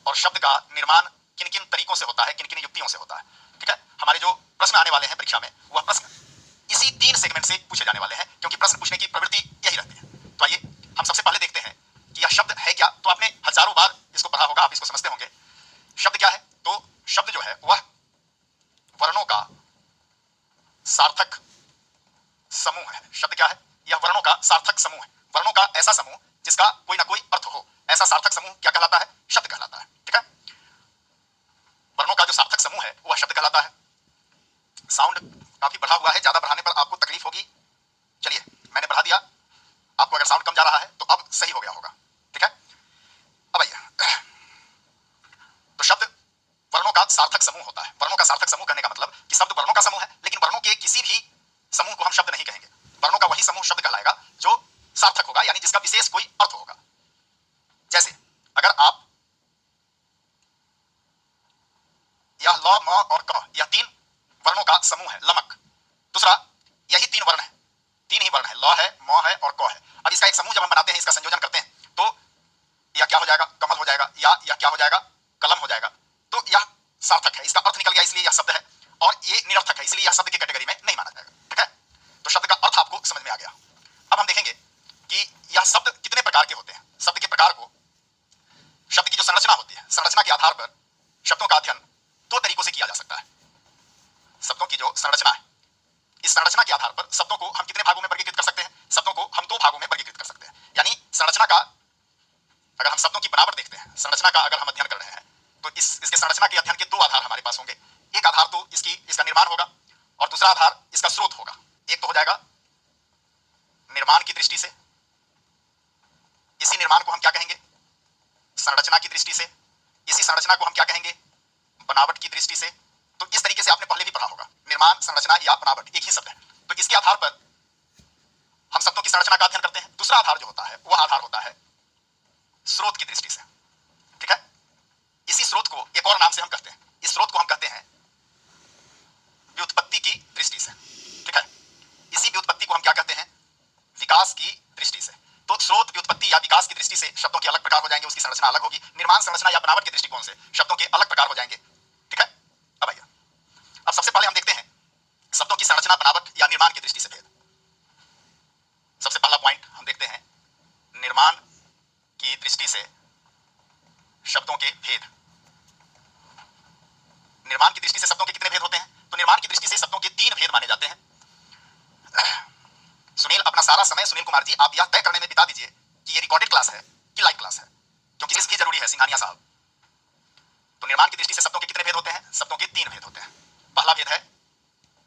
और शब्द का निर्माण किन किन तरीकों से होता है, किन किन युक्तियों से होता है। ठीक है, हमारे जो प्रश्न आने वाले हैं परीक्षा में वह प्रश्न इसी 3 सेगमेंट से पूछे जाने वाले हैं, क्योंकि प्रश्न पूछने की प्रवृत्ति यही रहती है। तो आइए हम सबसे पहले देखते हैं कि यह शब्द है क्या। तो आपने हजारों बार इसको पढ़ा होगा, आप इसको समझते होंगे। शब्द क्या है? तो शब्द जो है वह वर्णों का सार्थक समूह है। शब्द क्या है? यह वर्णों का सार्थक समूह है। वर्णों का ऐसा समूह जिसका कोई ना कोई अर्थ हो, ऐसा सार्थक समूह क्या कहलाता है? शब्द कहलाता है। ठीक है, वर्णों का जो सार्थक समूह है वह शब्द कहलाता है। साउंड काफी बढ़ा हुआ है, ज्यादा बढ़ाने पर आपको तकलीफ होगी। चलिए मैंने बढ़ा दिया, आपको अगर साउंड कम जा रहा है तो अब सही हो गया होगा। ठीक है, अब आइए, तो शब्द वर्णों का सार्थक समूह होता है। वर्णों का सार्थक समूह कहने का मतलब कि शब्द वर्णों का समूह है, लेकिन वर्णों के किसी भी समूह को हम शब्द नहीं कहेंगे। वर्णों का वही समूह शब्द कहलाएगा जो सार्थक होगा, यानी जिसका विशेष कोई अर्थ होगा। जैसे अगर आप यह ल, म और क, यह 3 वर्णों का समूह है। लमक दूसरा, यही 3 वर्ण है, 3 ही वर्ण है, ल है, म है और क है। अब इसका एक समूह जब हम बनाते हैं, इसका संयोजन करते हैं, तो यह क्या हो जाएगा? कमल हो जाएगा, या यह क्या हो जाएगा? कलम हो जाएगा। तो यह सार्थक है, इसका अर्थ निकल गया, इसलिए यह शब्द है। और ये निरर्थक है, इसलिए यह शब्द की कैटेगरी में नहीं माना जाएगा। ठीक है, तो शब्द का अर्थ आपको समझ में आ गया। अब हम देखेंगे कि यह शब्द कितने प्रकार के होते हैं। शब्द के प्रकार को, शब्द की जो संरचना होती है, संरचना के आधार पर शब्दों का अध्ययन 2 तरीकों से किया जा सकता है। शब्दों की जो संरचना है, इस संरचना के आधार पर शब्दों को हम कितने भागों में वर्गीकृत कर सकते हैं? शब्दों को हम 2 भागों में वर्गीकृत कर सकते हैं। यानी संरचना का, अगर हम शब्दों की बनावट देखते हैं, संरचना का अगर हम अध्ययन कर रहे हैं, तो इसके संरचना के अध्ययन के 2 आधार हमारे पास होंगे। एक आधार तो इसका निर्माण होगा, और दूसरा आधार इसका स्रोत होगा। एक तो हो जाएगा निर्माण की दृष्टि से, इसी निर्माण को हम क्या कहेंगे? संरचना की दृष्टि से। इसी संरचना को हम क्या कहेंगे? बनावट की दृष्टि से। तो इस तरीके से आपने पहले भी पढ़ा होगा, निर्माण, संरचना या बनावट एक ही शब्द है। तो इसके आधार पर हम शब्दों की संरचना का अध्ययन करते हैं। दूसरा आधार जो होता है वह आधार होता है स्रोत की दृष्टि से। ठीक है, इसी स्रोत को एक और नाम से हम कहते हैं, इस स्रोत को हम कहते हैं व्युत्पत्ति की दृष्टि से। ठीक है, इसी व्युत्पत्ति को हम क्या कहते हैं? विकास की दृष्टि से। तो स्रोत, व्युत्पत्ति या विकास की दृष्टि से शब्दों के अलग प्रकार हो जाएंगे, उसकी संरचना अलग होगी। निर्माण, संरचना या बनावट के दृष्टिकोण से शब्दों के अलग प्रकार हो जाएंगे। ठीक है, अब आइए, अब सबसे पहले हम देखते हैं शब्दों की संरचना, बनावट या निर्माण की दृष्टि से भेद। सबसे पहला पॉइंट हम देखते हैं निर्माण की दृष्टि से शब्दों के भेद। निर्माण की दृष्टि से शब्दों के कितने भेद होते हैं? तो निर्माण की दृष्टि से शब्दों के 3 भेद माने जाते हैं। सुनील, अपना सारा समय, सुनील कुमार जी, आप यह तय करने में बिता दीजिए कि ये रिकॉर्डेड क्लास है कि लाइव क्लास है, क्योंकि इसकी भी जरूरी है, सिंघानिया साहब। तो निर्माण की दृष्टि से शब्दों के कितने भेद होते हैं? शब्दों के 3 भेद होते हैं। पहला भेद है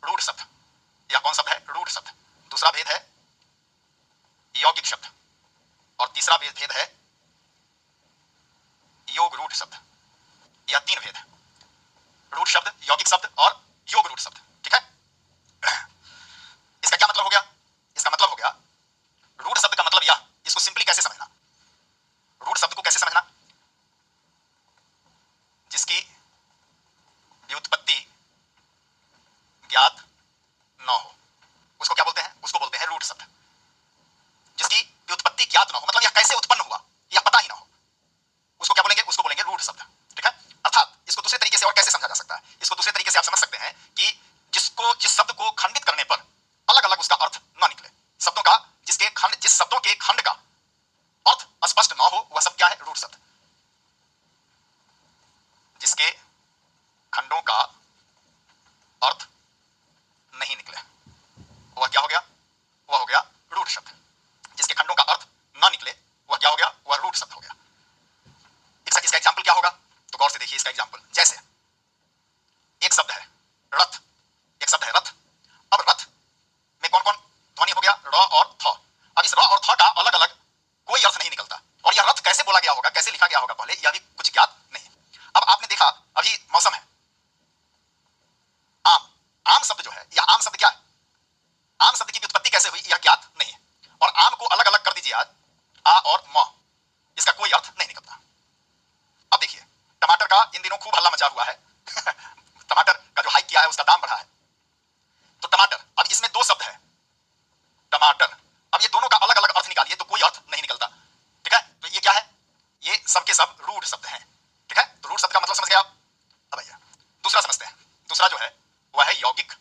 रूढ़ शब्द। यह कौन शब्द है? रूढ़ शब्द। दूसरा भेद है यौगिक शब्द, और तीसरा भेद है योग रूढ़ शब्द। यह 3 भेद है, रूढ़ शब्द, यौगिक शब्द और योग रूढ़ शब्द। ठीक है, इसका क्या मतलब हो गया? इसका मतलब हो गया, रूढ़ शब्द का मतलब यह, इसको सिंपली कैसे समझना? रूढ़ शब्द को कैसे समझना? जिसकी व्युत्पत्ति ज्ञात न हो, उसको क्या बोलते हैं? उसको बोलते हैं रूढ़ शब्द। जिसकी व्युत्पत्ति ज्ञात न हो, मतलब यह कैसे उत्पन्न हुआ यह पता ही ना हो, उसको क्या बोलेंगे? उसको बोलेंगे रूढ़ शब्द। ठीक है, अर्थात इसको दूसरे तरीके से और कैसे समझा जा सकता है? इसको दूसरे तरीके से आप समझ सकते हैं कि जिस शब्द को खंडित करने पर अलग अलग उसका अर्थ न निकले, शब्दों का जिस शब्दों के खंड का अर्थ स्पष्ट न हो, वह शब्द क्या है? रूढ़ शब्द। जिसके खंडों का अर्थ नहीं निकले, वह क्या हो गया? वह हो गया रूढ़ शब्द। जिसके खंडों का अर्थ न निकले, वह क्या हो गया? वह रूढ़ शब्द हो गया। इसका एग्जाम्पल क्या होगा? तो गौर से देखिए इसका एग्जाम्पल। जैसे एक शब्द है रथ, एक शब्द है रथ। अब रथ में कौन कौन ध्वनि हो गया? र और थ। अब इस र और थ का अलग अलग कोई अर्थ नहीं निकलता, और यह रथ कैसे बोला गया होगा, कैसे लिखा गया होगा पहले, यह भी कुछ ज्ञात नहीं। अब आपने देखा, अभी मौसम है, आम। आम शब्द जो है, यह आम शब्द क्या है? आम शब्द की व्युत्पत्ति कैसे हुई यह ज्ञात नहीं है। और आम को अलग अलग कर दीजिए आज, आ और म, इसका कोई अर्थ नहीं निकलता। अब देखिए, टमाटर का इन दिनों खूब हल्ला मचा हुआ है टमाटर का जो हाइक किया है, उसका दाम बढ़ा है। तो टमाटर, अब इसमें 2 शब्द है टमाटर, अब ये दोनों का अलग अलग अर्थ निकालिए तो कोई अर्थ नहीं निकलता। ठीक है, तो ये क्या है? ये सब के सब रूढ़ शब्द हैं। ठीक है, रूढ़ शब्द का मतलब समझ गए आप? अब आइए दूसरा समझते हैं। दूसरा जो है वह है यौगिक।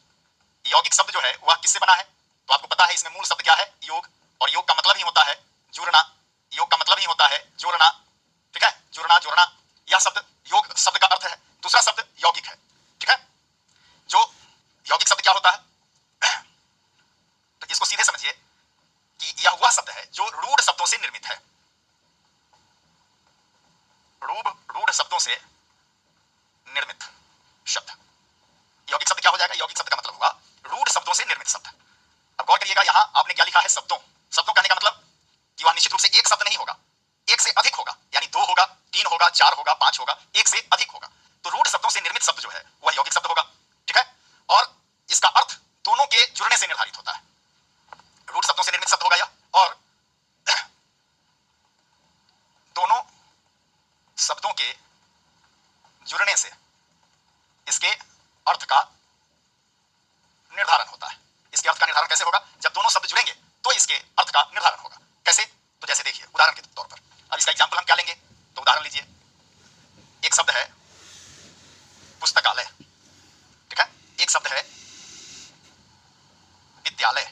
यौगिक शब्द जो है वह किससे बना है? तो आपको पता है इसमें मूल शब्द क्या है? योग। और योग का मतलब ही होता है जुड़ना। योग का मतलब ही होता है जोड़ना, ठीक है, जुड़ना, जोड़ना। यह शब्द योग शब्द का अर्थ है। दूसरा शब्द यौगिक है, ठीक है। जो यौगिक शब्द क्या होता है? तो इसको सीधे समझिए कि यह वह शब्द है जो रूढ़ शब्दों से निर्मित है। रूढ़ शब्दों से निर्मित शब्द। यौगिक शब्द क्या हो जाएगा? यौगिक शब्द का मतलब होगा रूढ़ शब्दों से निर्मित शब्द। अब गौर करिएगा, यहां आपने क्या लिखा है? शब्दों। शब्दों कहने का मतलब कि वह निश्चित रूप से एक शब्द नहीं होगा, एक से अधिक होगा, यानी 2 होगा, 3 होगा, 4 होगा, 5 होगा, एक से अधिक होगा। तो रूढ़ शब्दों से निर्मित शब्द जो है वह यौगिक शब्द होगा, ठीक है। और इसका अर्थ दोनों के जुड़ने से निर्धारित होता है। रूढ़ शब्दों से निर्मित शब्द होगा यह, और दोनों शब्दों के जुड़ने से इसके अर्थ का निर्धारण होता है। इसके अर्थ का निर्धारण कैसे होगा? जब दोनों शब्द जुड़ेंगे तो इसके अर्थ का निर्धारण होगा। कैसे? तो जैसे देखिए उदाहरण के तौर पर, अब इसका एग्जांपल हम क्या लेंगे? तो उदाहरण लीजिए, एक शब्द है पुस्तकालय, ठीक है, एक शब्द है विद्यालय,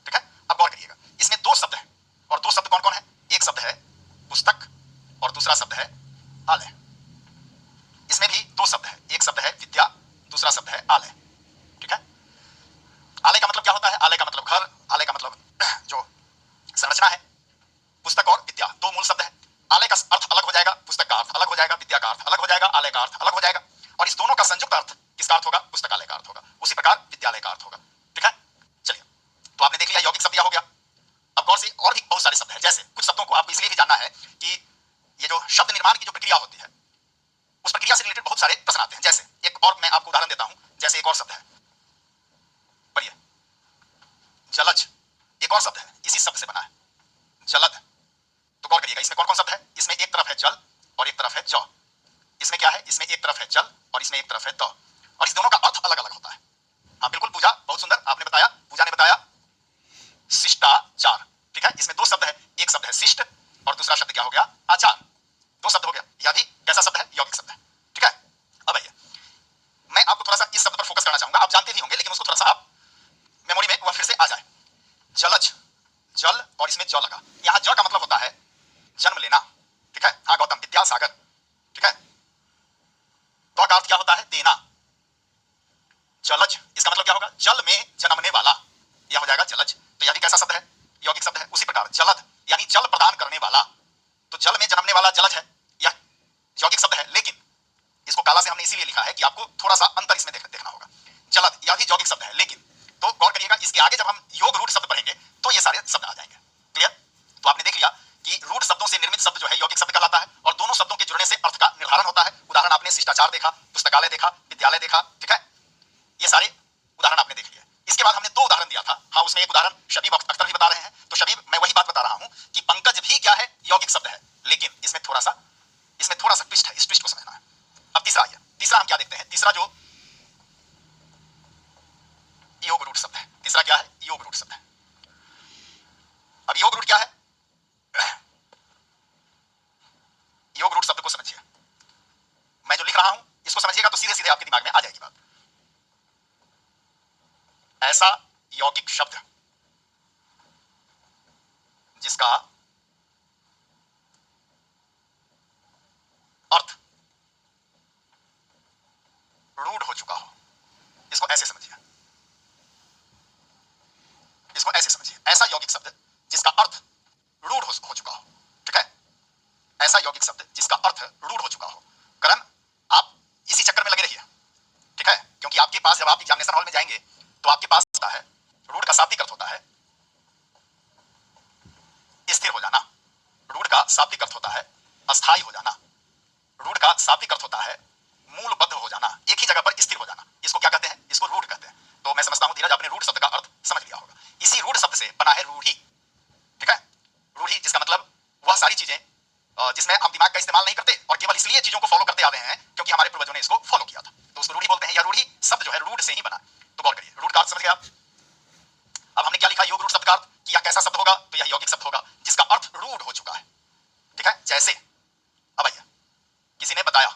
ठीक है। अब गौर करिएगा, इसमें 2 शब्द हैं, और 2 शब्द कौन कौन है? एक शब्द है पुस्तक और दूसरा शब्द है आलय। इसमें भी 2 शब्द है, एक शब्द है विद्या, दूसरा शब्द है आलय, ठीक है। आलय का मतलब क्या होता है? आलय का मतलब घर, आलय का मतलब जो संरचना है। पुस्तक और विद्या 2 मूल शब्द है। आलय का अर्थ अलग हो जाएगा, पुस्तक का अर्थ अलग हो जाएगा, विद्या का अर्थ अलग हो जाएगा, आलय का अर्थ अलग हो जाएगा, और इस दोनों का संयुक्त अर्थ किसका अर्थ होगा? पुस्तकालय का अर्थ होगा। उसी प्रकार विद्यालय का अर्थ होगा, ठीक है। चलिए, तो आपने देख लिया यौगिक शब्द हो गया। अब गौर से और भी बहुत सारे शब्द हैं, जैसे कुछ शब्दों को आपको इसलिए भी जानना है कि ये जो शब्द निर्माण की जो प्रक्रिया होती है उस प्रक्रिया से रिलेटेड बहुत सारे प्रश्न आते हैं। जैसे एक और मैं आपको उदाहरण देता हूं, जैसे एक और शब्द है, पढ़िए, जलज। एक और शब्द है, इसी शब्द से बना है, जलद। तो गौर करिएगा, इसमें कौन कौन शब्द है? इसमें एक तरफ है जल और एक तरफ है ज। इसमें क्या है? इसमें एक तरफ है जल और इसमें एक तरफ है द, और इस दोनों का अर्थ अलग अलग होता है। हाँ बिल्कुल पूजा, बहुत सुंदर आपने बताया, पूजा ने बताया शिष्टाचार, ठीक है। इसमें 2 शब्द है, एक शब्द है शिष्ट और दूसरा शब्द क्या हो गया? आचार। 2 शब्द हो गया। यह भी कैसा शब्द है? यौगिक शब्द है, ठीक है। अब आइए, मैं आपको थोड़ा सा इस शब्द पर फोकस करना चाहूंगा। आप जानते भी होंगे लेकिन उसको थोड़ा सा आप मेमोरी में वह फिर से आ जाए। जलज, जल और इसमें ज लगा। यहां ज का मतलब होता है जन्म लेना, ठीक है। हाँ गौतम, विद्यासागर, ठीक है। तो का अर्थ क्या होता है? देना। जलज, इसका मतलब क्या होगा? जल में जन्मने वाला, यह हो जाएगा जलज। तो यह भी कैसा शब्द है? यौगिक शब्द है। उसी प्रकार जलद यानी जल प्रदान करने वाला, तो जल में जन्मने वाला जलज है, यह यौगिक शब्द है। लेकिन इसको काला से हमने इसीलिए लिखा है कि आपको थोड़ा सा अंतर इसमें देखना होगा। जलद यह भी यौगिक शब्द है, लेकिन तो गौर करिएगा, इसके आगे जब हम योग रूढ़ शब्द पढ़ेंगे तो ये सारे शब्द आ जाएंगे। क्लियर? तो आपने देख लिया कि रूढ़ शब्दों से निर्मित शब्द जो है यौगिक शब्द कहलाता है, और दोनों शब्दों के जुड़ने से अर्थ का निर्धारण होता है। उदाहरण आपने शिष्टाचार देखा, पुस्तकालय देखा, विद्यालय देखा, ठीक है। ये सारे उदाहरण आपने देख लिए। इसके बाद हमने 2 उदाहरण दिया था। हाँ, उसमें एक उदाहरण शबीब अख्तर भी बता रहे हैं। तो शबीब, मैं वही बात बता रहा हूं कि पंकज भी क्या है? यौगिक शब्द है, लेकिन इसमें थोड़ा सा ट्विस्ट है, इस ट्विस्ट को समझना है। अब तीसरा आइए, तीसरा हम क्या देखते हैं? तीसरा जो योग रूढ़ शब्द है, तीसरा क्या है? योग रूढ़ शब्द है। अब योग रूढ़ क्या है? योग रूढ़ शब्द को समझिए, मैं जो लिख रहा हूं इसको समझिएगा तो सीधे सीधे आपके दिमाग में आ जाएगी बात। ऐसा यौगिक शब्द जिसका अर्थ रूढ़ हो चुका हो, इसको ऐसे समझिए, इसको ऐसे समझिए। ऐसा यौगिक शब्द जिसका अर्थ रूढ़ हो चुका हो, ठीक है। ऐसा यौगिक शब्द जिसका अर्थ रूढ़ हो चुका हो। करण, आप इसी चक्कर में लगे रहिए, ठीक है, क्योंकि आपके पास जब आप एग्जामिनेशन हॉल में जाएंगे तो आपके पास होता है रूढ़ का शाब्दिक अर्थ होता है स्थिर हो जाना, रूढ़ का शाब्दिक अर्थ होता है अस्थायी हो जाना, रूढ़ का शाब्दिक अर्थ होता है मूलबद्ध हो जाना, एक ही जगह पर स्थिर हो जाना। इसको क्या कहते हैं? इसको रूढ़ कहते हैं। तो मैं समझता हूं धीरज आपने रूढ़ शब्द का अर्थ समझ लिया होगा। इसी रूढ़ शब्द से बना है रूढ़ी, ठीक है। रूढ़ी जिसका मतलब वह सारी चीजें जिसमें हम दिमाग का इस्तेमाल नहीं करते और केवल इसलिए चीजों को फॉलो करते आ रहे हैं क्योंकि हमारे पूर्वजों ने इसको फॉलो किया था, तो उसको रूढ़ी बोलते हैं। या रूढ़ी शब्द जो है रूढ़ से ही बना। तो गौर करिए, रूढ़ का अर्थ समझ गए आप। अब हमने क्या लिखा योग रूढ़ शब्द का अर्थ कि यह कैसा शब्द होगा? तो यह यौगिक शब्द होगा जिसका अर्थ रूढ़ हो चुका है, ठीक है। जैसे अब आइए, किसी ने बताया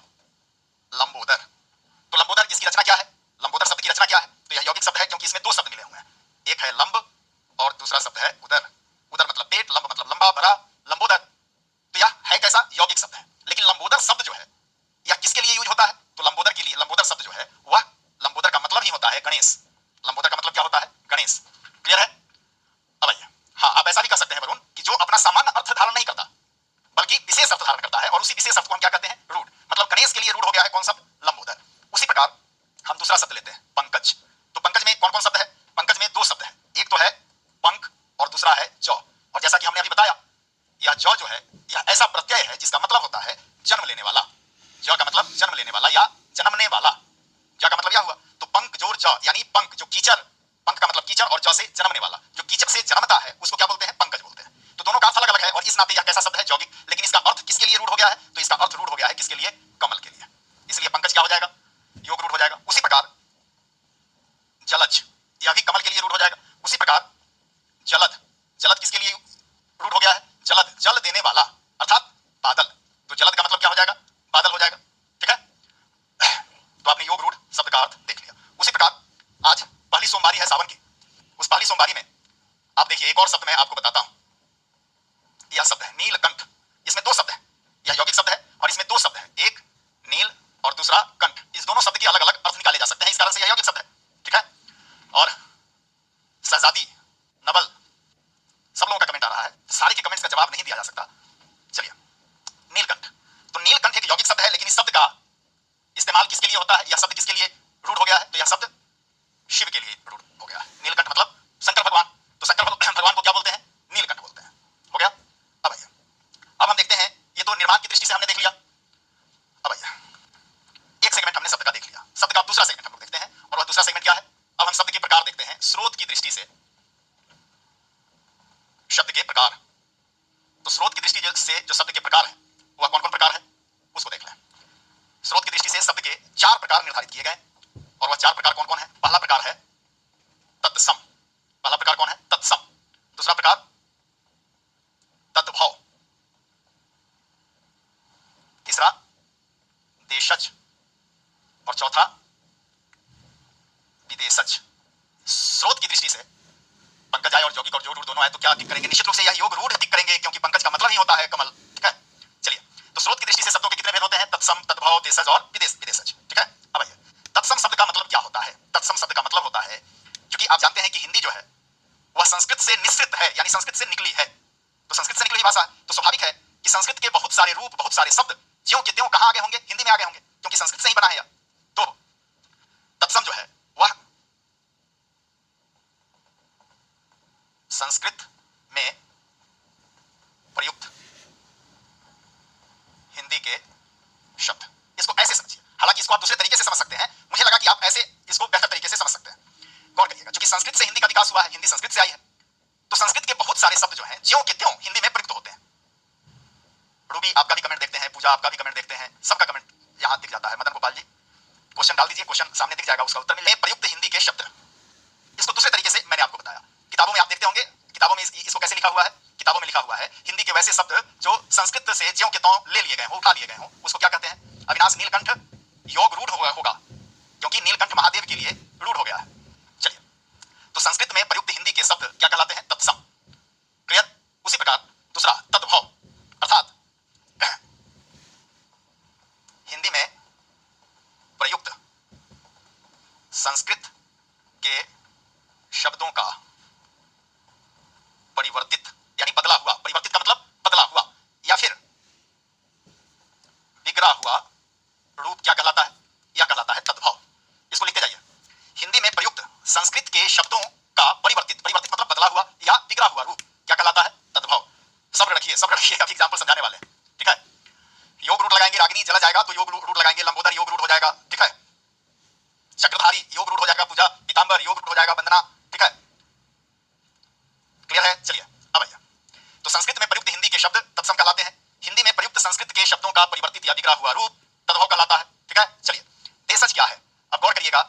कहते हैं? रूढ़। मतलब गणेश के लिए रूढ़ हो गया है कौन शब्द? लंबोदर। उसी प्रकार हम दूसरा शब्द लेते हैं पंकज। तो पंकज में कौन कौन शब्द है? पंकज में दो शब्द है, एक तो है पंख और दूसरा है जौ। और जैसा कि हमने अभी बताया, यह जौ जो है यह ऐसा प्रत्यय है जिसका मतलब होता है जन्म लेने वाला। जौ का मतलब जन्म लेने वाला या जन्मने वाला। जौ का मतलब यह हुआ। तो पंख जोड़ जौ यानी पंख जो कीचड़, पंख का मतलब कीचड़ और जौ से जन्मने वाला, जो कीचड़ से जन्मता है उसको क्या बोलते हैं? पंकज बोलते हैं। तो दोनों का अर्थ अलग अलग है और इस नाते यह कैसा शब्द है? यौगिक। लेकिन इसका अर्थ किसके लिए रूढ़ हो गया है? तो इसका अर्थ रूढ़ हो गया है किसके लिए? कमल के लिए। इसलिए पंकज क्या हो जाएगा? योग रूढ़ हो जाएगा। उसी प्रकार जलज, यह भी कमल के लिए रूढ़ हो जाएगा। उसी प्रकार जलद, जलद किसके लिए रूढ़ हो गया है? जलद, जल देने वाला अर्थात बादल। तो जलद का मतलब क्या हो जाएगा? बादल हो जाएगा। ठीक है, तो आपने योग रूढ़ शब्द का अर्थ देख लिया। उसी प्रकार आज पहली सोमवारी है सावन की। उस पहली सोमवारी में आप देखिए एक और शब्द मैं आपको बताता हूं। यह शब्द है नीलकंठ। इसमें दो शब्द है, यह यौगिक शब्द है और इसमें दो शब्द है, एक नील और दूसरा कंठ। इस दोनों शब्द के अलग अलग अर्थ निकाले जा सकते हैं, इस कारण से यह यौगिक शब्द है। ठीक है, और शहजादी, नवल, सब लोगों का कमेंट आ रहा है, सारे के कमेंट्स का जवाब नहीं दिया जा सकता। चलिए, नीलकंठ। तो नीलकंठ एक यौगिक शब्द है, लेकिन इस शब्द का इस्तेमाल किसके लिए होता है? यह शब्द किसके लिए रूढ़ हो गया है? तो यह शब्द शिव के लिए रूढ़ हो गया है। नीलकंठ मतलब शंकर भगवान। तो शंकर भगवान को क्या बोलते हैं? नीलकंठ बोलते हैं। हो गया। अब आइए, अब हम देखते हैं, ये तो निर्माण की दृष्टि से हमने देख लिया। अब आइए, एक सेगमेंट हमने शब्द का देख लिया, शब्द का दूसरा सेगमेंट हम लोग देखते हैं, और वह दूसरा सेगमेंट क्या है? अब हम शब्द के प्रकार देखते हैं स्रोत की दृष्टि से। शब्द के प्रकार, तो स्रोत की दृष्टि से जो शब्द के प्रकार है वह कौन कौन प्रकार है उसको देख लें। स्रोत की दृष्टि से शब्द के चार प्रकार निर्धारित किए गए, और वह चार प्रकार कौन कौन है? पहला प्रकार है तत्सम। पहला प्रकार कौन है? तत्सम। दूसरा प्रकार तद्भव। तीसरा देशज, और चौथा विदेशज। स्रोत की दृष्टि से पंकज आए और यौगिक और जोड़ रूढ़ दोनों आए तो क्या टिक करेंगे? निश्चित रूप से यह योग रूढ़ टिक करेंगे, क्योंकि पंकज का मतलब ही होता है कमल। ठीक है, चलिए, तो स्रोत की दृष्टि से शब्दों के कितने भेद होते हैं? तत्सम, तद्भव, देशज और विदेशज। ठीक है, अब आइए, तत्सम शब्द का मतलब क्या होता है? तत्सम शब्द का मतलब होता है, क्योंकि आप जानते हैं कि हिंदी जो है वह संस्कृत से निश्चित है, यानी संस्कृत से निकली है। तो संस्कृत से निकली हुई भाषा, तो स्वाभाविक है कि संस्कृत के बहुत सारे रूप, बहुत सारे शब्द ज्यों के त्यों कहां आगे होंगे? हिंदी में आगे होंगे, क्योंकि संस्कृत से ही बना है। तो तत्सम जो है वह संस्कृत में प्रयुक्त हिंदी के शब्द। इसको ऐसे समझिए, हालांकि इसको आप दूसरे तरीके से समझ सकते हैं, मुझे लगा कि आप ऐसे इसको बेहतर तरीके से समझ सकते हैं। गौर करिएगा, क्योंकि संस्कृत से हिंदी का विकास हुआ है, हिंदी संस्कृत से आई है, तो संस्कृत के बहुत सारे शब्द जो हैं ज्यों के त्यों हिंदी में प्रयुक्त होते हैं। रूबी आपका भी कमेंट देखते हैं, पूजा आपका भी कमेंट देखते हैं, सबका कमेंट यहां दिख जाता है। मदन गोपाल जी क्वेश्चन डाल दीजिए, क्वेश्चन सामने दिख जाएगा, उसका उत्तर मिले। प्रयुक्त हिंदी के शब्द, इसको दूसरे तरीके से मैंने आपको बताया। किताबों में आप देखते होंगे, किताबों में इसको कैसे लिखा हुआ है? किताबों में लिखा हुआ है हिंदी के वैसे शब्द जो संस्कृत से ज्यों के त्यों ले लिए गए हो, उठा लिए गए हो, उसको क्या कहते हैं? अविनाश, नीलकंठ योग रूढ़ होगा, क्योंकि नीलकंठ महादेव के लिए रूढ़ हो गया है। चलिए, तो संस्कृत में प्रयुक्त हिंदी के शब्द क्या कहलाते हैं? तत्सम। क्लियर? उसी प्रकार दूसरा तद्भव, अर्थात हिंदी में प्रयुक्त संस्कृत के शब्दों का परिवर्तित, यानी बदला हुआ, परिवर्तित का मतलब बदला हुआ या फिर बिगड़ा हुआ रूप क्या कहलाता है? यह कहलाता है तद्भव। इसको लिखते जाइए, हिंदी में प्रयुक्त संस्कृत के शब्दों का परिवर्तित, परिवर्तित मतलब बदला हुआ या बिगड़ा हुआ रूप क्या कहलाता है? तद्भव। सब रखिए, सब रखिए, काफी एग्जांपल समझाने वाले हैं। ठीक है, योग रूढ़ लगाएंगे, रागिनी जला जाएगा तो योग रूढ़ लगाएंगे, लंबोदर योग रूढ़ हो जाएगा। ठीक है, चक्रधारी योग रूढ़ हो जाएगा, पूजा, पीतांबर योग रूढ़ हो जाएगा, वंदना। ठीक है, क्लियर है? चलिए, अब आइए, तो संस्कृत में प्रयुक्त हिंदी के शब्द तत्सम कहलाते हैं। हिंदी में प्रयुक्त संस्कृत के शब्दों का परिवर्तित या बिगड़ा हुआ रूप तद्भव कहलाता है। ठीक है, चलिए, देशज क्या है? अब गौर करिएगा,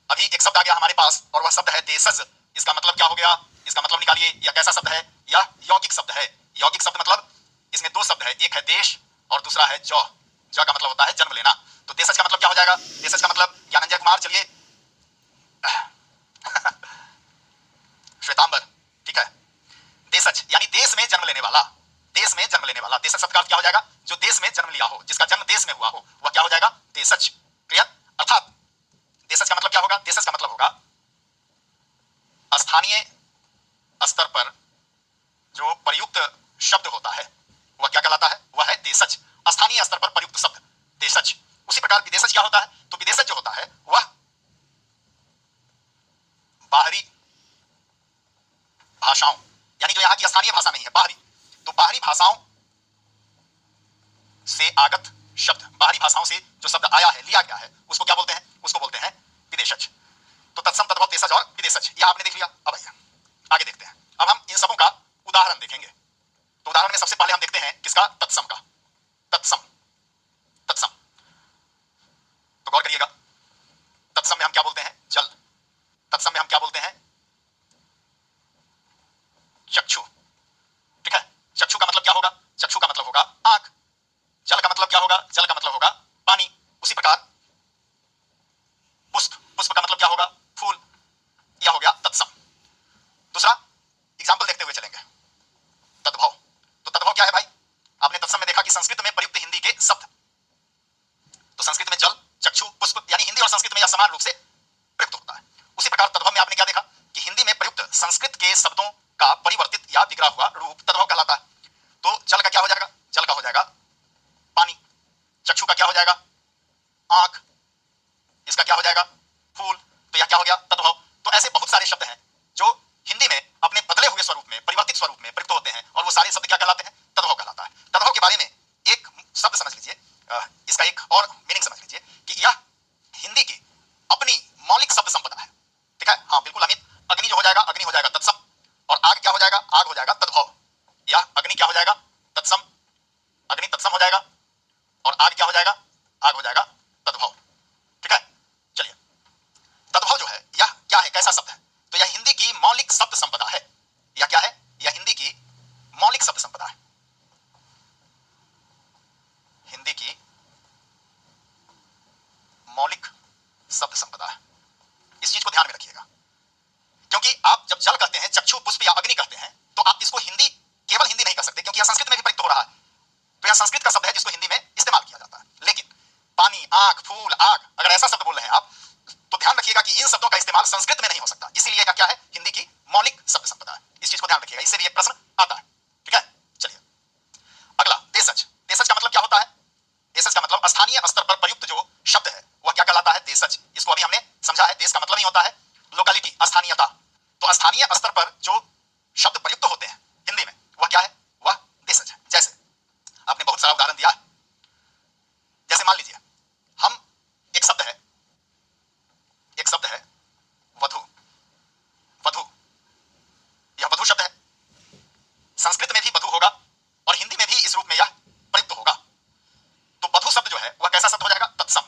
अभी एक शब्द आ गया हमारे पास और वह शब्द है देशज। इसका मतलब क्या हो गया? इसका मतलब निकालिए, यह कैसा शब्द है? यह यौगिक शब्द है। यौगिक शब्द मतलब इसमें दो शब्द है, एक है देश और दूसरा है जौ। जौ का मतलब होता है जन्म लेना। तो देशज का मतलब क्या हो जाएगा? देशज का मतलब ज्ञानंजय कुमार, चलिए श्वेतांबर। ठीक है, देशज यानी देश में जन्म लेने वाला, देश में जन्म लेने वाला। देशज शब्द का अर्थ क्या हो जाएगा? जो देश में जन्म लिया हो, जिसका जन्म देश में हुआ हो, वह क्या हो जाएगा? देशज। क्लियर? अर्थात देशज का मतलब क्या होगा? देशज का मतलब होगा स्थानीय स्तर पर जो प्रयुक्त शब्द होता है वह क्या कहलाता है? वह है देशज। स्थानीय स्तर पर प्रयुक्त शब्द, विदेशज। उसी प्रकार विदेशज क्या होता है? तो विदेशज जो होता है वह बाहरी भाषाओं, यानी जो यहाँ की स्थानीय भाषा नहीं है, बाहरी, तो बाहरी भाषाओं से आगत शब्द, बाहरी भाषाओं से जो शब्द आया है, लिया गया है, उसको क्या बोलते हैं? उसको बोलते हैं विदेशज। तो तत्सम, तद्भव, देशज और विदेशज, यह आपने देख लिया। अब आइए आगे देखते हैं। अब हम इन सबों का उदाहरण देखेंगे। तो उदाहरण में सबसे पहले हम देखते हैं किसका? तत्सम का। तत्सम, तत्सम, तो गौर करिएगा, तत्सम में हम क्या बोलते हैं? जल। तत्सम में हम क्या बोलते हैं? चक्षु। ठीक है, चक्षु का मतलब क्या होगा? चक्षु का मतलब होगा आंख। जल का मतलब क्या होगा? जल का मतलब होगा पानी। उसी प्रकार पुष्प, पुष्प का मतलब क्या होगा? फूल। यह हो गया तत्सम। दूसरा एग्जाम्पल देखते हुए चलेंगे, तद्भव। तो तद्भव क्या है भाई? आपने तत्सम में देखा कि संस्कृत में प्रयुक्त हिंदी के शब्द, तो संस्कृत में जल, चक्षु, पुष्प, यानी हिंदी और संस्कृत में यह समान रूप से प्रयुक्त होता है। उसी प्रकार तद्भव में आपने क्या देखा कि हिंदी में प्रयुक्त संस्कृत के शब्दों का परिवर्तित या बिगड़ा हुआ रूप तद्भव कहलाता है। तो जल का क्या हो जाएगा? जल का हो जाएगा पानी। चक्षु का क्या हो जाएगा? आंख। इसका क्या हो जाएगा? फूल। तो यह क्या हो गया? तद्भव। तो ऐसे बहुत सारे शब्द हैं जो हिंदी में अपने बदले हुए स्वरूप में, परिवर्तित स्वरूप में प्रयुक्त होते हैं, और वो सारे शब्द क्या कहलाते हैं? तद्भव कहलाता है। तद्भव के बारे में एक शब्द समझ लीजिए, इसका एक और मीनिंग समझ लीजिए कि यह हिंदी की अपनी मौलिक शब्द संपदा है। ठीक है, हाँ बिल्कुल अमित। अग्नि जो हो जाएगा, अग्नि हो जाएगा तत्सम, और आग क्या हो जाएगा? आग हो जाएगा तद्भव। या अग्नि क्या हो जाएगा? तत्सम, अग्नि तत्सम हो जाएगा, और आग क्या हो जाएगा? आग हो जाएगा तद्भव। ठीक है, चलिए, तद्भव जो है यह क्या है? कैसा शब्द है? तो यह हिंदी की मौलिक शब्द संपदा है। यह क्या है? यह हिंदी की मौलिक शब्द संपदा है। हिंदी की मौलिक शब्द संपदा है। इस चीज को ध्यान में रखिएगा, क्योंकि आप जब जल कहते हैं, चक्षु, पुष्प या अग्नि कहते हैं, तो आप इसको हिंदी, केवल हिंदी नहीं कर सकते, क्योंकि यह संस्कृत में भी प्रयुक्त हो रहा है। तो यह संस्कृत का शब्द है जिसको हिंदी में इस्तेमाल किया जाता है। लेकिन पानी, आंख, फूल, आग, अगर ऐसा शब्द बोल रहे हैं आप, तो ध्यान रखिएगा कि इन शब्दों का इस्तेमाल संस्कृत में नहीं हो सकता। इसीलिए क्या है? हिंदी की मौलिक शब्द संपदा है। इस चीज को ध्यान रखिएगा, इससे भी एक प्रश्न आता है। ठीक है, चलिए अगला, देशज। देशज का मतलब क्या होता है? देशज का मतलब स्थानीय स्तर पर प्रयुक्त जो शब्द है वह क्या कहलाता है? देशज। इसको अभी हमने समझा है। देश का मतलब ही होता है लोकेलिटी, स्थानीयता। तो स्थानीय स्तर पर जो शब्द प्रयुक्त होते हैं हिंदी में, वह क्या है? वह देशज है। जैसे आपने बहुत सारा उदाहरण दिया, जैसे मान लीजिए हम एक शब्द है, एक शब्द है वधु। वधु, यह वधु शब्द है। संस्कृत में भी वधु होगा और हिंदी में भी इस रूप में यह प्रयुक्त होगा। तो वधु शब्द जो है वह कैसा शब्द हो जाएगा? तत्सम।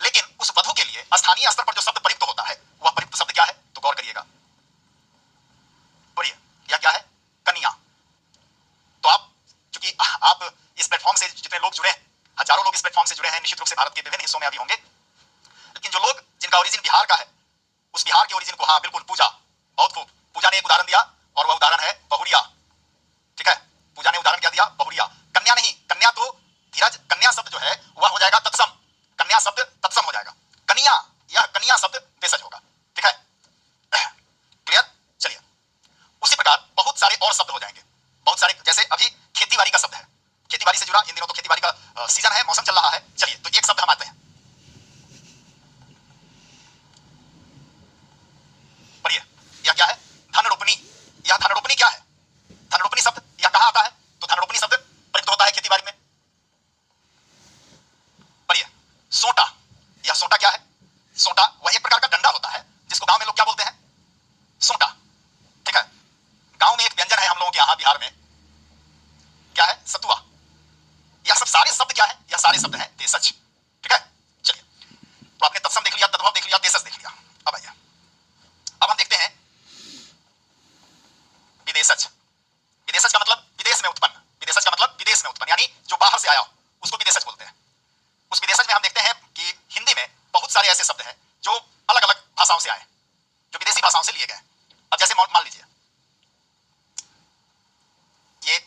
लेकिन उस वधु के लिए स्थानीय स्तर पर जो शब्द प्रयुक्त होता है वह प्रयुक्त शब्द क्या है? तो गौर करिएगा, पढ़िए, यह क्या है? कन्या। तो आप, चूंकि आप इस प्लेटफॉर्म से जितने लोग जुड़े हैं, हजारों लोग इस प्लेटफॉर्म से जुड़े हैं, निश्चित रूप से भारत के विभिन्न हिस्सों में अभी होंगे, लेकिन जो लोग जिनका ओरिजिन बिहार का है, उस बिहार के ओरिजिन को, हाँ बिल्कुल, पूजा, बहुत खूब, पूजा ने एक उदाहरण दिया, और वह उदाहरण है बहुरिया। ठीक है, पूजा ने उदाहरण क्या दिया? बहुरिया। कन्या नहीं, कन्या तो धीरज, कन्या शब्द जो है वह हो जाएगा तत्सम। कन्या शब्द तत्सम हो जाएगा। कन्या, यह कन्या शब्द देशज होगा। ठीक है, क्लियर? चलिए, उसी प्रकार बहुत सारे और शब्द हो जाएंगे, बहुत सारे। जैसे अभी खेतीबाड़ी का शब्द है, खेतीबाड़ी से जुड़ा, इन दिनों तो खेतीबाड़ी का सीजन है, मौसम चल रहा है। चलिए, तो एक शब्द हम आते हैं, पढ़िए, यह क्या है? धन रोपनी। यह धन रोपनी क्या है? धन रोपनी शब्द यह कहां आता है? तो धन रोपनी शब्द प्रयुक्त होता है खेतीबाड़ी में। पढ़िए, सोटा। यह सोटा क्या है? सोटा वह एक प्रकार का डंडा होता है जिसको गांव में लोग क्या बोलते हैं? सोटा। ठीक है, गांव में एक व्यंजन है हम लोगों के यहां बिहार में, क्या है? सतुआ। यह सब सारे शब्द क्या है? यह सारे शब्द हैं देशज। ठीक है, चलिए, तो आपने तत्सम देख लिया, तद्भव देख लिया, देशज देख लिया। अब आइए, अब हम देखते हैं विदेशज। विदेशज का मतलब विदेश में उत्पन्न। विदेशज का मतलब विदेश में उत्पन्न, यानी जो बाहर से आया हो उसको विदेशज बोलते हैं। उस विदेशज में हम देखते हैं कि हिंदी में बहुत सारे ऐसे शब्द हैं जो अलग अलग भाषाओं से आए, जो विदेशी भाषाओं से लिए गए। अब जैसे मान लीजिए, ये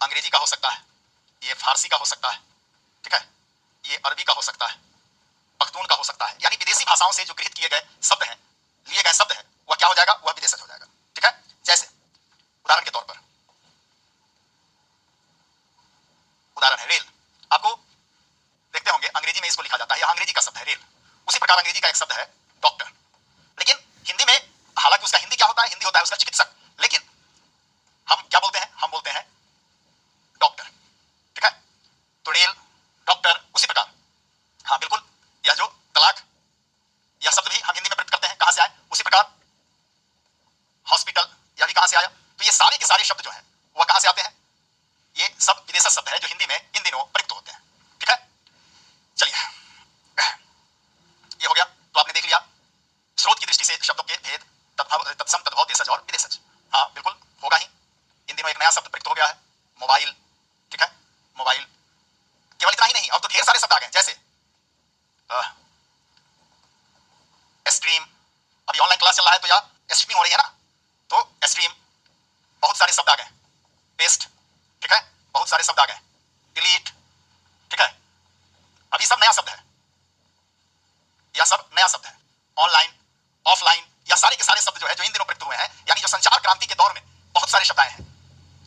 अंग्रेजी का हो सकता है, ये फारसी का हो सकता है, ठीक है, ये अरबी का हो सकता है, पख्तून का हो सकता है, यानी विदेशी भाषाओं से जो गृहीत किए गए शब्द हैं, लिए गए शब्द हैं, वह क्या हो जाएगा? वह विदेशज हो जाएगा। ठीक है, जैसे उदाहरण के तौर पर, उदाहरण है रेल। आपको का शब्द है रेल, उसी प्रकार अंग्रेजी का एक शब्द है डॉक्टर। लेकिन हिंदी में हालांकि उसका हिंदी क्या होता है, हिंदी होता है उसका चिकित्सक, लेकिन हम क्या बोलते हैं, हम बोलते हैं डॉक्टर। ठीक है, तो रेल, डॉक्टर, उसी प्रकार हाँ बिल्कुल, यह जो तलाक यह शब्द भी हम हिंदी में प्रयुक्त करते हैं, कहां से आए, उसी प्रकार हॉस्पिटल यह भी कहां से आया। तो ये सारे के सारे शब्द जो हैं वह कहां से आते हैं, ये सब विदेशी शब्द है जो हिंदी में इन दिनों प्रयुक्त होते हैं। ठीक है, चलिए ये हो गया। तो आपने देख लिया स्रोत की दृष्टि से शब्दों के भेद, तत्सम, तद्भव, देशज और विदेशज। हाँ बिल्कुल होगा ही, इन दिनों एक नया शब्द प्रयुक्त हो गया है, मोबाइल। ठीक है, मोबाइल, केवल इतना ही नहीं, अब तो ढेर सारे शब्द आ गए, जैसे स्ट्रीम, अभी ऑनलाइन क्लास चल रहा है तो यार स्ट्रीमिंग हो रही है ना, तो स्ट्रीम, बहुत सारे शब्द आ गए, पेस्ट, ठीक है, बहुत सारे शब्द आ गए, डिलीट, ठीक है, अभी सब नया शब्द है, यह सब नया शब्द है, ऑनलाइन, ऑफलाइन, यह सारे के सारे शब्द जो है जो इन दिनों प्रयुक्त हुए हैं, यानी जो संचार क्रांति के दौर में बहुत सारे शब्द आए हैं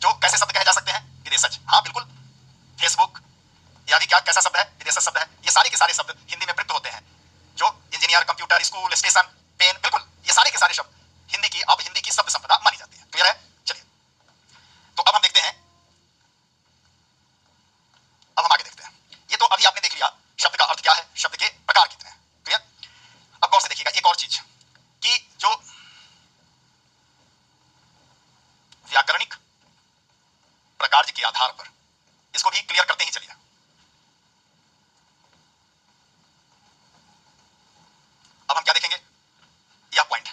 जो कैसे शब्द कहे जा सकते हैं, विदेशज। हाँ बिल्कुल, फेसबुक, यह भी क्या कैसा शब्द है, विदेशज शब्द है। ये सारे के सारे शब्द हिंदी में प्रयुक्त होते हैं, जो engineer, computer, school, station, pen, बिल्कुल ये सारे के सारे शब्द हिंदी की, अब हिंदी की शब्द संपदा मानी जाती है। क्लियर है, चलिए तो अब हम देखते हैं, अब हम आगे देखते हैं। ये तो अभी आपने देख लिया शब्द का अर्थ क्या है, शब्द के प्रकार कितने हैं। क्लियर, अब गौर से देखिएगा एक और चीज कि जो व्याकरणिक प्रकार के आधार पर, इसको भी क्लियर करते ही चलिए। अब हम क्या देखेंगे, यह पॉइंट,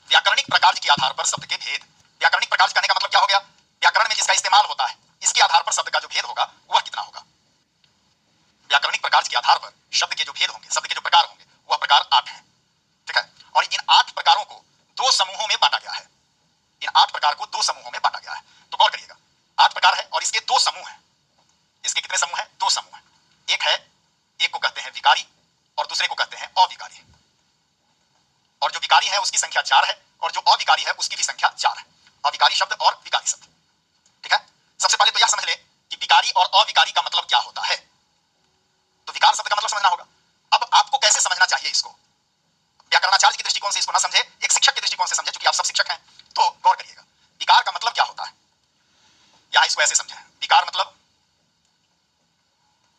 व्याकरणिक प्रकार के आधार पर शब्द के भेद। व्याकरणिक प्रकार कहने का मतलब क्या हो गया, व्याकरण में जिसका इस्तेमाल होता है, इसके आधार पर शब्द का जो भेद होगा वह कितना होगा। व्याकरणिक प्रकार के आधार पर शब्द के जो भेद होंगे, शब्द के जो प्रकार होंगे, वह प्रकार 8 है। ठीक है, और इन 8 प्रकारों को 2 समूहों में बांटा गया है। इन 8 प्रकार को 2 समूहों में बांटा गया है। तो गौर करिएगा, 8 प्रकार है और इसके 2 समूह हैं। इसके कितने समूह हैं, 2 समूह हैं। एक है, एक को कहते हैं विकारी और दूसरे को कहते हैं अविकारी। और जो विकारी है उसकी संख्या 4 है और जो अविकारी है उसकी भी संख्या 4 है। अविकारी शब्द और विकारी शब्द। ठीक है, सबसे पहले तो यह समझ ले कि विकारी और अविकारी का मतलब क्या होता है। तो विकार शब्द का मतलब समझना होगा। अब आपको कैसे समझना चाहिए इसको, व्याकरणाचार्य के दृष्टिकोण से इसको ना समझे, एक शिक्षक के दृष्टिकोण से समझे, क्योंकि आप सब शिक्षक हैं। तो गौर करिएगा, विकार का मतलब क्या होता है। यहां इसको ऐसे समझे, विकार मतलब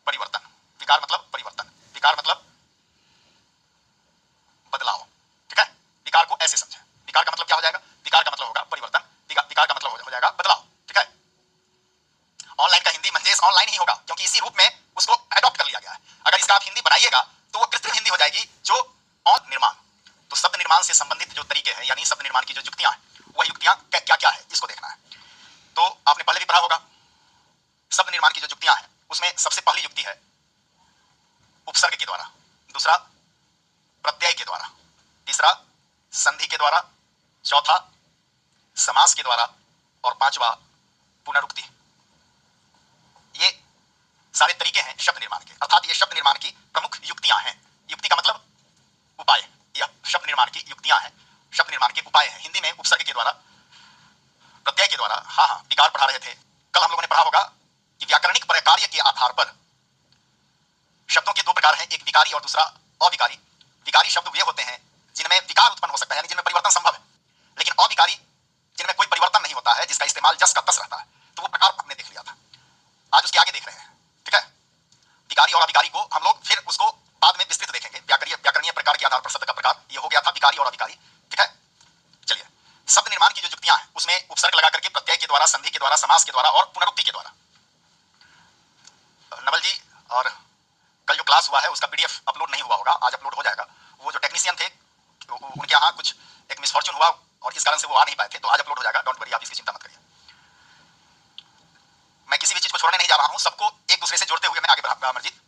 परिवर्तन, विकार मतलब परिवर्तन, विकार मतलब बदलाव। ठीक है, विकार को ऐसे समझे, विकार का मतलब क्या हो जाएगा, विकार का मतलब होगा परिवर्तन, विकार का मतलब हो जाएगा बदलाव। ठीक है, ऑनलाइन का हिंदी मंजेस ऑनलाइन ही होगा, क्योंकि इसी रूप में उसको एडॉप्ट कर लिया गया है। अगर इसका आप हिंदी बनाइएगा तो वो कृत्रिम हिंदी हो जाएगी, जो ऑन निर्माण। तो शब्द निर्माण से संबंधित जो तरीके हैं, यानी शब्द निर्माण की जो युक्तियां हैं, वह युक्तियां क्या क्या है, इसको देखना है। तो आपने पहले भी पढ़ा होगा, शब्द निर्माण की जो युक्तियां हैं उसमें सबसे पहली युक्ति है उपसर्ग के द्वारा, दूसरा प्रत्यय के द्वारा, तीसरा संधि के द्वारा, चौथा समास के द्वारा और पांचवा पुनरुक्ति। ये सारे तरीके हैं शब्द निर्माण के, अर्थात ये शब्द निर्माण की प्रमुख युक्तियां हैं। युक्ति का मतलब उपाय, यह शब्द निर्माण की युक्तियां हैं, शब्द निर्माण के उपाय हैं। हिंदी में उपसर्ग के द्वारा, प्रत्यय के द्वारा, हाँ विकार पढ़ा रहे थे कल, हम लोगों ने पढ़ा होगा कि व्याकरणिक प्रकार्य के आधार पर शब्दों के 2 प्रकार हैं, एक विकारी और दूसरा अविकारी। विकारी शब्द वे होते हैं जिनमें विकार उत्पन्न हो सकता है, यानी जिनमें परिवर्तन संभव है, लेकिन अविकारी जिनमें कोई परिवर्तन नहीं होता है, जिसका इस्तेमाल जस का तस रहता है। तो वो प्रकार हमने देख लिया था, आज उसके आगे देख रहे हैं। ठीक है, विकारी और अविकारी को हम लोग फिर उसको बाद में विस्तृत देखेंगे। व्याकरणीय प्रकार के आधार पर शब्द का प्रकार ये हो गया था, विकारी और अविकारी। ठीक है, चलिए शब्द निर्माण की जो युक्तियां हैं उसमें उपसर्ग लगा करके, प्रत्यय के द्वारा, संधि के द्वारा, समास के द्वारा और पुनरुक्ति के द्वारा। नवल जी, और कल जो क्लास हुआ है उसका पीडीएफ अपलोड नहीं हुआ होगा, आज अपलोड हो जाएगा। वो जो टेक्नीशियन थे उनके यहाँ कुछ एक मिसफॉर्चून हुआ और इस कारण से वो आ नहीं पाए थे, तो आज अपलोड हो जाएगा, डोंट वरी, आप इसकी चिंता मत करिए। मैं किसी भी चीज को छोड़ने नहीं जा रहा हूं, सबको एक दूसरे से जोड़ते हुए मैं आगे बढ़ाऊंगा। अमरजीत,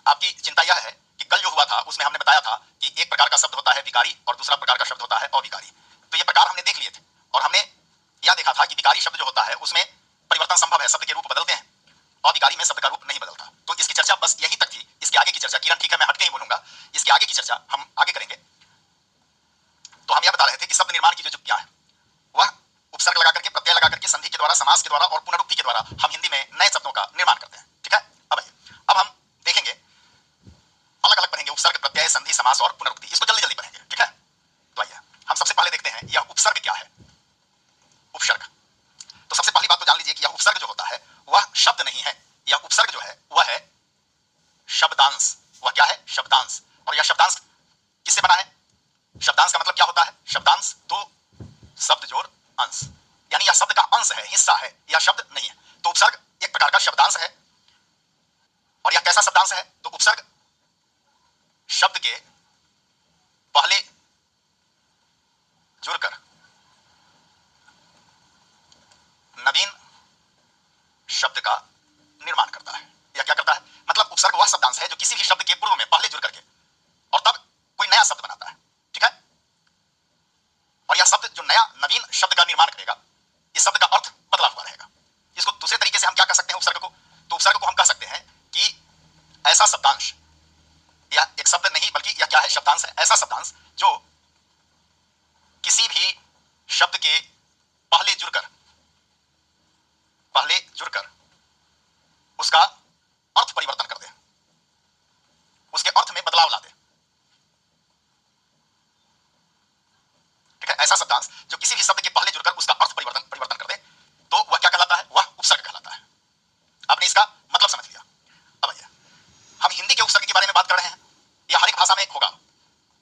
आपकी चिंता यह है कि कल जो हुआ था उसमें हमने बताया था कि एक प्रकार का शब्द होता है विकारी और दूसरा प्रकार का शब्द होता है अविकारी। तो ये प्रकार हमने देख लिए थे और हमने यह देखा था कि विकारी शब्द जो होता है उसमें परिवर्तन संभव है, शब्द के रूप बदलते हैं, अविकारी में शब्द का रूप नहीं बदलता। तो इसकी चर्चा बस यही तक थी। इसके आगे की चर्चा, किरण ठीक है मैं हटके ही बोलूंगा, इसके आगे की चर्चा हम आगे करेंगे। तो हम यह बता रहे थे कि शब्द निर्माण की जो युक्तियां है वह उपसर्ग लगा करके, प्रत्यय लगा करके, संधि के द्वारा, समास के द्वारा और पुनरुक्ति के द्वारा हम हिंदी में नए शब्दों का निर्माण करते हैं। ठीक है, अब हम देखेंगे प्रत्यय, संधि, समास और पुनरुक्ति। इसको जल्दी जल्दी पढ़ेंगे, ठीक है। तो आइए हम सबसे पहले देखते हैं यह उपसर्ग क्या है। उपसर्ग, तो सबसे पहली बात तो जान लीजिए कि यह उपसर्ग जो होता है वह शब्द नहीं है। यह उपसर्ग जो है वह है शब्दांश। वह क्या है? शब्दांश। और यह शब्दांश किससे बना है? शब्दांश का मतलब क्या होता है? शब्दांश दो शब्द जोड़ अंश, यानी यह शब्द का अंश है, हिस्सा है, यह शब्द नहीं है। तो उपसर्ग एक प्रकार का शब्दांश है। और यह कैसा शब्दांश है? तो उपसर्ग शब्द के पहले जुड़कर नवीन शब्द का निर्माण करता है। यह क्या करता है? मतलब उपसर्ग वह शब्दांश है जो किसी भी शब्द के पूर्व में पहले जुड़ करके और तब कोई नया शब्द बनाता है, ठीक है। और यह शब्द जो नया नवीन शब्द का निर्माण करेगा, इस शब्द का अर्थ बदला हुआ रहेगा। इसको दूसरे तरीके से हम क्या कह सकते हैं उपसर्ग को? तो उपसर्ग को हम कह सकते हैं कि ऐसा शब्दांश, यह एक शब्द नहीं बल्कि यह क्या है? शब्दांश है। ऐसा शब्दांश जो किसी भी शब्द के पहले जुड़कर उसका अर्थ परिवर्तन कर दे, उसके अर्थ में बदलाव ला दे, ठीक है। ऐसा शब्दांश जो किसी भी शब्द के पहले जुड़कर उसका अर्थ परिवर्तन कर दे, तो वह क्या कहलाता है? वह उपसर्ग कहलाता है। आपने इसका मतलब समझ लिया। अब आइए हम हिंदी के उपसर्ग के बारे में बात कर रहे हैं। यह हर एक भाषा में होगा।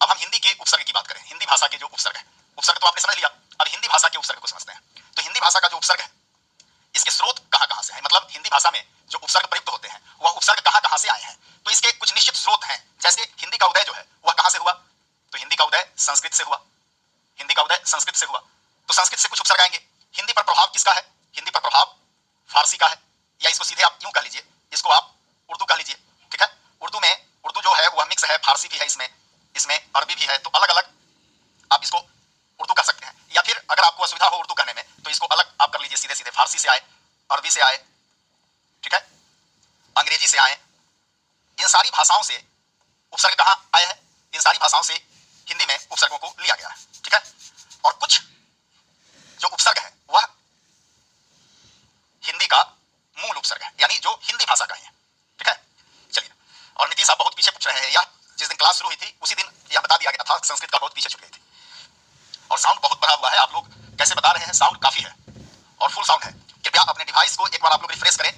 अब हम हिंदी के उपसर्ग की बात करें। हिंदी भाषा के जो उपसर्ग है, उपसर्ग तो आपने समझ लिया। अब हिंदी भाषा के उपसर्ग को समझते हैं। तो हिंदी भाषा का जो उपसर्ग है, इसके स्रोत कहां कहां से है? मतलब हिंदी भाषा में जो उपसर्ग प्रयुक्त होते हैं वह उपसर्ग कहां कहां से आए हैं? तो इसके कुछ निश्चित स्रोत हैं। जैसे हिंदी का उदय जो है वह कहां से हुआ? तो हिंदी का उदय संस्कृत से हुआ। हिंदी का उदय संस्कृत से हुआ। तो संस्कृत से कुछ उपसर्ग आएंगे। हिंदी पर प्रभाव किसका है? हिंदी पर प्रभाव फारसी का है, या इसको सीधे आप यूं कह लीजिए, इसको आप उर्दू कह लीजिए, ठीक है। उर्दू जो है वह मिक्स है, फारसी भी है इसमें अरबी भी है। तो अलग अलग आप इसको उर्दू कह सकते हैं। या फिर अगर आपको असुविधा हो उर्दू कहने में तो इसको अलग आप कर लीजिए, सीधे सीधे फारसी से आए, अरबी से आए, ठीक है, अंग्रेजी से आए। इन सारी भाषाओं से उपसर्ग कहां आए हैं? इन सारी भाषाओं से हिंदी में उपसर्गों को लिया गया है, ठीक है। और कुछ जो उपसर्ग है वह हिंदी का मूल उपसर्ग है, यानी जो हिंदी भाषा का है, ठीक है। चलिए, और नीतीश आप बहुत पीछे पूछ रहे हैं। यह जिस दिन क्लास शुरू हुई थी उसी दिन यह बता दिया गया था, संस्कृत का बहुत पीछे छूट गई थी। और साउंड बहुत बढ़ा हुआ है, आप लोग कैसे बता रहे हैं? साउंड काफी है और फुल साउंड है। कृपया अपने डिवाइस को एक बार आप लोग रिफ्रेश करें,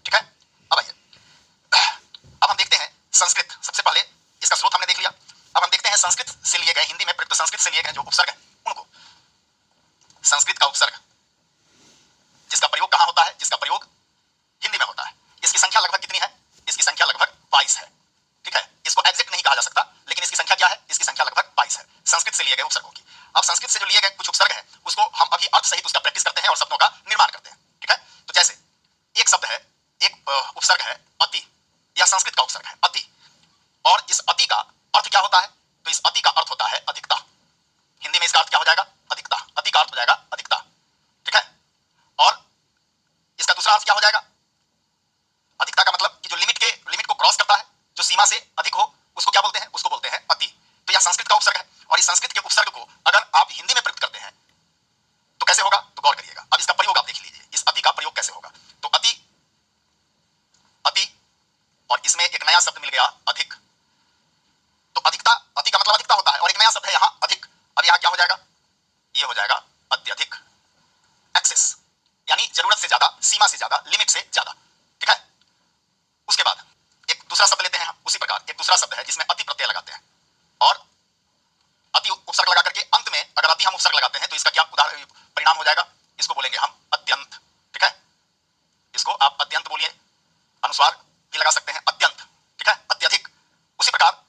ठीक है। अब आइए, अब हम देखते हैं संस्कृत। सबसे पहले इसका स्रोत हमने देख लिया। अब हम देखते हैं संस्कृत से लिए गए, हिंदी में प्रयुक्त संस्कृत से लिए गए जो उपसर्ग है उनको। संस्कृत का उपसर्ग जिसका प्रयोग कहां होता है? जिसका प्रयोग हिंदी में होता है। इसकी संख्या लगभग कितनी है? इसकी संख्या लगभग 22 है, ठीक है। इसको एग्जैक्ट नहीं कहा जा सकता, लेकिन इसकी संख्या क्या है? इसकी संख्या लगभग 22 है संस्कृत से लिए गए उपसर्गों की। अब संस्कृत से जो लिए गए कुछ उपसर्ग है उसको हम अभी अर्थ सहित उसका प्रैक्टिस करते हैं और शब्दों का निर्माण करते हैं, ठीक है। तो जैसे एक शब्द है, एक उपसर्ग है अति। यह संस्कृत का उपसर्ग है अति। और इस अति का अर्थ क्या होता है? तो इस अति का अर्थ होता है अधिकता। हिंदी में इसका अर्थ क्या हो जाएगा? अधिकता। अति का अर्थ हो जाएगा अधिकता, ठीक है। और इसका दूसरा अर्थ क्या हो जाएगा? अधिकता का मतलब कि जो लिमिट को क्रॉस करता है, जो सीमा से अधिक हो, उसको क्या बोलते हैं? उसको बोलते हैं अति। तो यह संस्कृत का उपसर्ग है। और इस संस्कृत के उपसर्ग को अगर आप हिंदी में प्रयुक्त करते हैं तो कैसे होगा? तो गौर करिएगा। अब इसका प्रयोग आप देख लीजिए, इस अति का प्रयोग कैसे होगा। तो अति, अति, और इसमें एक नया शब्द मिल गया अधिक। तो अधिकता, अति का मतलब अधिकता होता है, और एक नया शब्द है यहां अधिक। अब यहां क्या हो जाएगा? ये हो जाएगा अत्यधिक, एक्सेस, यानी जरूरत से ज्यादा, सीमा से ज्यादा, लिमिट से ज्यादा, ठीक है। उसके बाद एक दूसरा शब्द लेते हैं हम। उसी प्रकार एक दूसरा शब्द है जिसमें अति प्रत्यय लगाते हैं, और अति उपसर्ग लगा करके अंत में अगर अति हम उपसर्ग लगाते हैं तो इसका क्या उदाहरण परिणाम हो जाएगा? इसको बोलेंगे हम अत्यंत, ठीक है। इसको आप अत्यंत बोलिए, अनुस्वार भी लगा सकते हैं अत्यंत, ठीक है, अत्यधिक। उसी प्रकार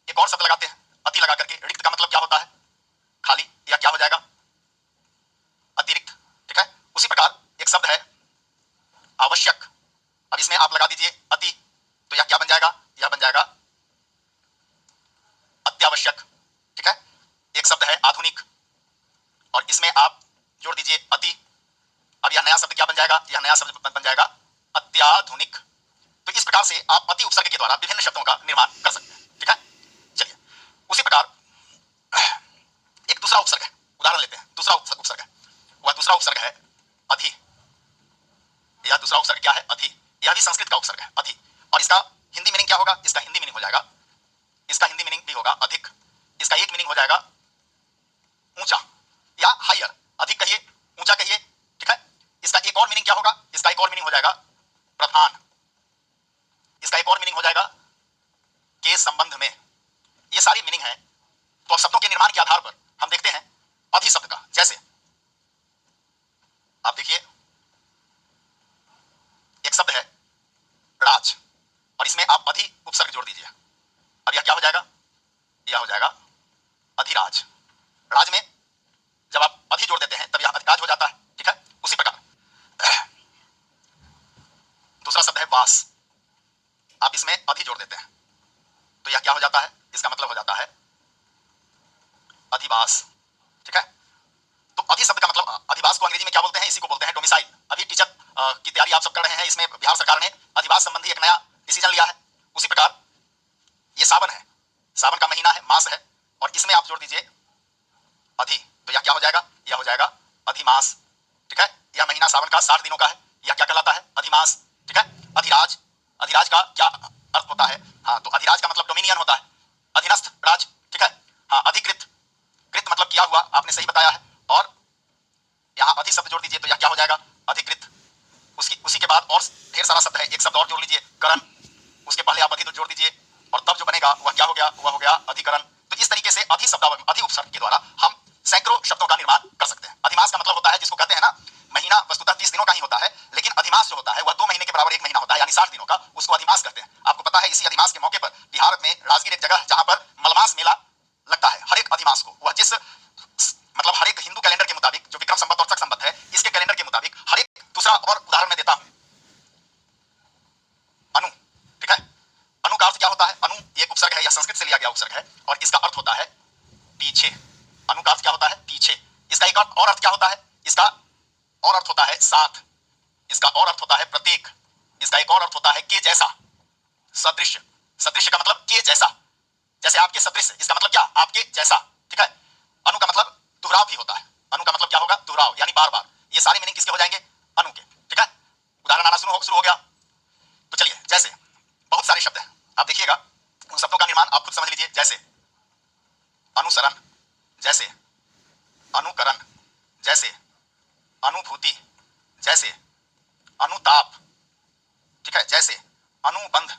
एक और शब्द लगाते हैं अति लगा करके, रिक्त का मतलब क्या होता है? खाली, या क्या हो जाएगा? अतिरिक्त, ठीक है। उसी प्रकार एक शब्द है आवश्यक। अब इसमें आप लगा दीजिए अति, तो यह क्या बन जाएगा? यह बन जाएगा अत्यावश्यक, ठीक है। एक शब्द है आधुनिक, और इसमें आप जोड़ दीजिए अति। अब यह नया शब्द क्या बन जाएगा? यह नया शब्द बन जाएगा अत्याधुनिक। तो इस प्रकार से आप अति उपसर्ग के द्वारा विभिन्न शब्दों का निर्माण कर सकते हैं, ठीक है। चलिए, उसी प्रकार एक दूसरा उपसर्ग है, उदाहरण लेते हैं। दूसरा उपसर्ग है, वह दूसरा उपसर्ग है अधि। यह दूसरा उपसर्ग क्या है? अधि। यह भी संस्कृत का उपसर्ग है अधि। और इसका हिंदी मीनिंग क्या होगा? इसका हिंदी मीनिंग हो जाएगा, इसका आप इसमें अधि जोड़ देते हैं तो यह क्या हो जाता है, इसका मतलब हो जाता है अधिवास। ठीक है, तो अधि शब्द का मतलब अधिवास को अंग्रेजी में क्या बोलते हैं, इसी को बोलते हैं डोमिसाइल। अभी टीचर की तैयारी आप सब कर रहे हैं, इसमें बिहार सरकार ने अधिवास संबंधी एक नया डिसीजन लिया है। उसी प्रकार ये सावन है, सावन का महीना है, मास है, और इसमें आप जोड़ दीजिए अधि, तो यह क्या हो जाएगा, यह हो जाएगा अधिमास। ठीक है, यह महीना सावन का 60 दिनों का है, यह क्या कहलाता है, अधिमास। ठीक है, अधिराज, अधिराज का क्या अर्थ होता है, हाँ तो अधिराज का मतलब डोमिनियन होता है, अधीनस्थ राज। ठीक है, हाँ अधिकृत, कृत मतलब किया हुआ, आपने सही बताया है, और यहाँ अधि शब्द जोड़ दीजिए तो यह क्या हो जाएगा, अधिकृत। उसी के बाद और ढेर सारा शब्द है, एक शब्द और जोड़ लीजिए करण, उसके पहले आप अधि तो जोड़ दीजिए, और तब जो बनेगा वह क्या हो गया, वह हो गया अधिकरण। तो इस तरीके से अधि शब्द, अधि उपसर्ग के द्वारा हम सैकड़ों शब्दों का निर्माण कर सकते हैं। अधिमास का मतलब होता है, जिसको कहते हैं ना, महीना वस्तुतः 30 दिनों का ही होता है, लेकिन अधिमास जो होता है वह 2 महीने के बराबर 1 महीना होता है, यानी 60 दिनों का, उसको अधिमास कहते हैं। आपको पता है इसी अधिमास के मौके पर बिहार में राजगीर एक जगह जहां पर मलमास मेला लगता है, हर एक अधिमास को, वह जिस मतलब हर एक हिंदू कैलेंडर के मुताबिक, जो विक्रम संवत और शक संवत है, इसके कैलेंडर के मुताबिक हर एक दूसरा और उदाहरण मैं देता हूं, अनु। ठीक है, अनु का अर्थ क्या होता है, अनु एक उपसर्ग है, यह संस्कृत से लिया गया उपसर्ग है, और इसका अर्थ होता है पीछे। अनु का अर्थ क्या होता है, पीछे। इसका एक और अर्थ क्या होता है, इसका और अर्थ होता है साथ, इसका और अर्थ होता है प्रत्येक, इसका एक और अर्थ होता है के जैसा, सदृश। सदृश का मतलब के जैसा, जैसे आपके सदृश, इसका मतलब क्या, आपके जैसा। ठीक है, अनु का मतलब दोहराव भी होता है, अनु का मतलब क्या होगा, दोहराव, यानी बार बार। ये सारे मीनिंग किसके हो जाएंगे, अनु के। ठीक है, उदाहरण आना शुरू हो गया। तो चलिए, जैसे बहुत सारे शब्द हैं, आप देखिएगा, उन शब्दों का निर्माण आप खुद समझ लीजिए। जैसे अनुसरण, जैसे अनुकरण, जैसे अनुभूति, जैसे अनुताप। ठीक है, जैसे अनुबंध।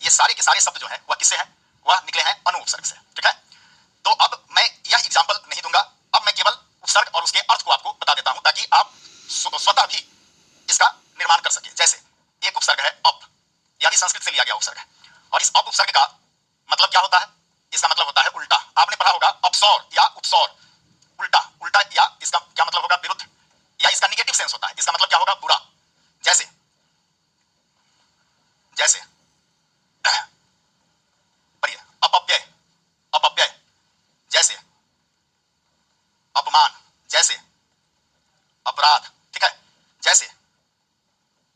ये सारे के सारे शब्द जो है वह किससे हैं, वह निकले हैं अनु उपसर्ग से। ठीक है, तो अब मैं यह एग्जांपल नहीं दूंगा, अब मैं केवल उपसर्ग और उसके अर्थ को आपको बता देता हूं, ताकि आप स्वतः भी इसका निर्माण कर सके। जैसे एक उपसर्ग है अप, यानी संस्कृत से लिया गया उपसर्ग है, और इस अप उपसर्ग का मतलब क्या होता है, इसका मतलब होता है उल्टा। आपने पढ़ा होगा अपसौर या उपसौर, उल्टा, उल्टा, या इसका क्या मतलब होगा, विरुद्ध, या इसका निगेटिव सेंस होता है, इसका मतलब क्या होगा, बुरा। जैसे जैसे पढ़िए, अपव्यय, अपव्यय, जैसे अपमान, जैसे अपराध। ठीक है, जैसे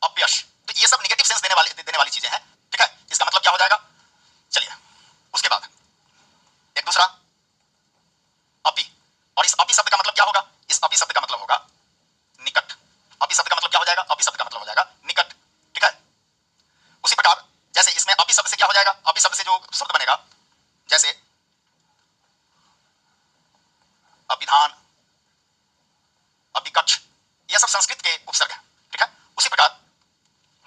अपयश। तो ये सब निगेटिव सेंस देने वाली चीजें हैं। ठीक है, इसका मतलब क्या हो जाएगा, चलिए उसके बाद एक दूसरा अपि, और इस अपि शब्द का मतलब क्या होगा, इस अपि शब्द का मतलब होगा निकट। अपि शब्द का मतलब क्या हो जाएगा, अपि शब्द का मतलब हो जाएगा निकट। ठीक है, उसी प्रकार जैसे इसमें अपि शब्द से क्या हो जाएगा, अपि शब्द से जो शब्द बनेगा, जैसे अभिधान, अभिकक्ष, यह सब संस्कृत के उपसर्ग हैं। ठीक है, उसी प्रकार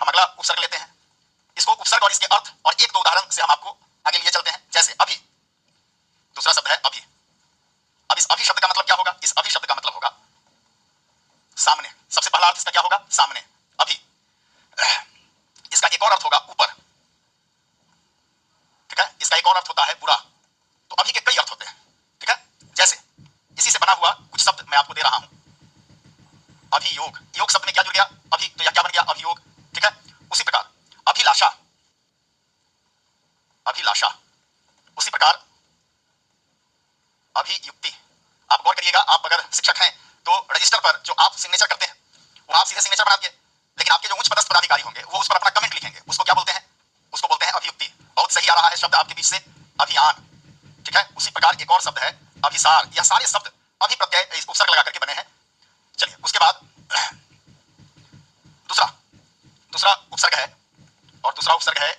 हम अगला उपसर्ग लेते हैं, इसको उपसर्ग और इसके अर्थ और एक दो उदाहरण से हम आपको आगे लिए चलते हैं। जैसे अभि, दूसरा शब्द है अभि। अब इस अभि शब्द का मतलब क्या होगा, इस अभि शब्द का मतलब होगा सामने। सबसे पहला अर्थ इसका क्या होगा, सामने, अभि। इसका एक और अर्थ होगा ऊपर। ठीक है, इसका एक और अर्थ होता है बुरा। तो अभि के कई अर्थ होते हैं। ठीक है, जैसे इसी से बना हुआ कुछ शब्द मैं आपको दे रहा हूं, अभियोग। योग शब्द में क्या जुड़ गया, अभि, तो यह क्या बन गया, अभियोग। ठीक है, उसी प्रकार अभिलाषा, अभिलाषा, उसी प्रकार अभियुक्ति। आप गौर करिएगा, आप अगर शिक्षक हैं तो रजिस्टर पर जो आप सिग्नेचर करते हैं वो आप सीधे सिग्नेचर बना दिए, लेकिन आपके जो उच्च पदस्थ पदाधिकारी होंगे वो उस पर अपना कमेंट लिखेंगे, उसको क्या बोलते हैं, उसको बोलते हैं अभियुक्ति। बहुत सही आ रहा है शब्द आपके बीच से, अभियान। ठीक है, उसी प्रकार एक और शब्द है अभिसार। यह सारे शब्द अभि प्रत्यय उपसर्ग लगा करके बने हैं। चलिए उसके बाद दूसरा उपसर्ग है, और दूसरा उपसर्ग है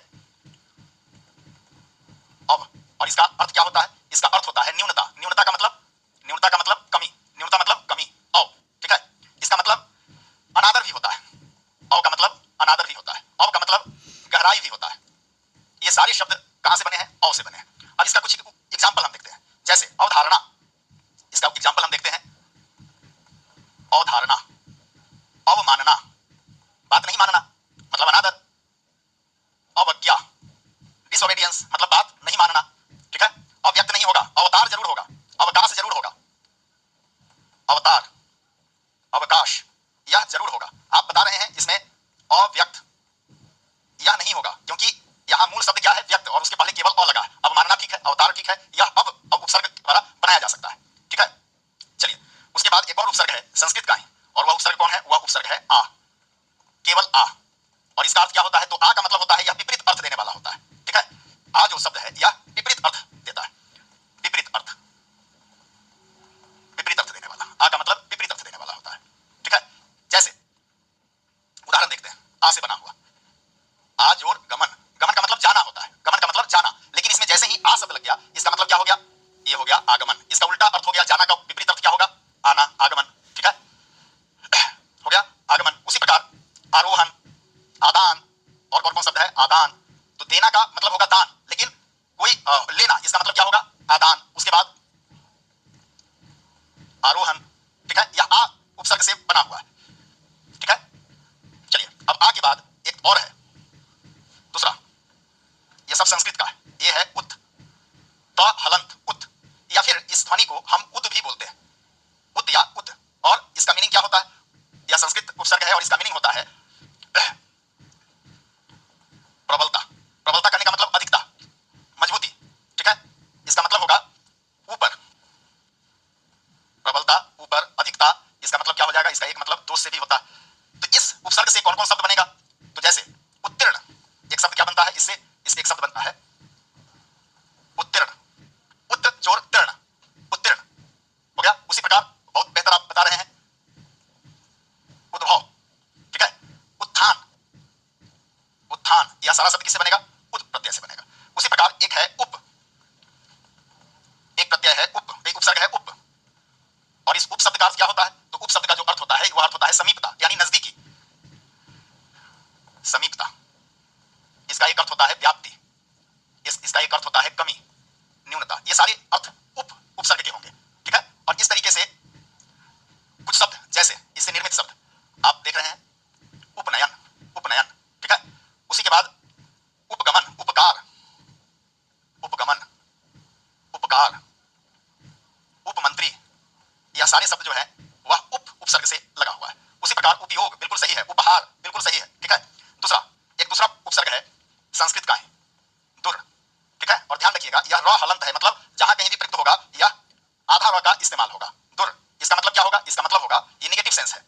अब, और इसका अर्थ क्या होता है, इसका अर्थ होता है न्यूनता। न्यूनता का मतलब कमी, न्यूनता मतलब कमी, अव। ठीक है, इसका मतलब अनादर भी होता है, अव का मतलब अनादर भी होता है, अव का मतलब गहराई भी होता है। ये सारे शब्द कहां से बने हैं, अव से बने हैं। अब इसका कुछ एग्जांपल हम देखते हैं। जैसे अवधारणा, इसका एग्जांपल हम देखते हैं, अवधारणा। अवमानना, बात नहीं मानना मतलब अनादर। अवज्ञा, डिसोबीडियंस मतलब बात नहीं मानना। ठीक है, अव्यक्त नहीं होगा, अवतार जरूर होगा, अवकाश जरूर होगा, अवतार, अवकाश, यह जरूर होगा। आप बता रहे हैं इसमें अव्यक्त, यह नहीं होगा, क्योंकि मतलब होगा दान, लेकिन कोई लेना, इसका मतलब क्या होगा? आदान। उसके बाद आरोहण, ठीक है, या आ उपसर्ग से बना हुआ है, ठीक है। चलिए अब आ के बाद एक और है दूसरा, ये सब संस्कृत का है, ये है उत, त हलंत उत, या फिर इस ध्वनि को हम उद भी बोलते हैं, उद या उद। और इसका मीनिंग क्या होता है? यह संस्कृत उपसर्ग है और इसका मीनिंग होता है प्रबलता। प्रबलता करने का मतलब अधिकता, मजबूती, ठीक है। इसका मतलब होगा ऊपर, प्रबलता, ऊपर, अधिकता। इसका मतलब क्या हो जाएगा? इसका एक मतलब दोष से भी होता है। तो इस उपसर्ग से कौन कौन शब्द बनेगा? तो जैसे उत्तीर्ण, एक शब्द क्या बनता है इससे? इससे एक शब्द बनता है उत्तीर्ण, उत्त जोर तीर्ण, उत्तीर्ण हो गया। उसी प्रकार बहुत बेहतर आप बता रहे हैं, उद्भव, ठीक है। उत्थान, उत्थान, यह सारा शब्द किससे बनेगा? उद प्रत्यय से बनेगा। उसी प्रकार एक है उप, एक प्रत्यय है उप, एक उपसर्ग है उप, और इस उप शब्द का अर्थ क्या होता है? तो उप शब्द का जो अर्थ होता है वह अर्थ होता है समीपता, यानी नजदीकी, समीपता। इसका एक अर्थ होता है व्याप्ति, इसका एक अर्थ होता है कमी, न्यूनता। ये सारे अर्थ उपसर्ग के होंगे, ठीक है। और इस तरीके से कुछ शब्द, जैसे इससे निर्मित शब्द आप देख रहे हैं, उपनयन, उपनयन, ठीक है। उसी के बाद उपगमन, उपकार, उपगमन, उपकार, उपमंत्री, यह सारे शब्द जो है वह उपसर्ग से लगा हुआ है। उसी प्रकार उपयोग बिल्कुल सही है, उपहार बिल्कुल सही है, ठीक है। दूसरा, एक दूसरा उपसर्ग है संस्कृत का ही, दुर, ठीक है। और ध्यान रखिएगा यह र हलंत है, मतलब जहां कहीं भी प्रयुक्त होगा यह आधा र का इस्तेमाल होगा। दुर, इसका मतलब क्या होगा? इसका मतलब होगा, ये नेगेटिव सेंस है,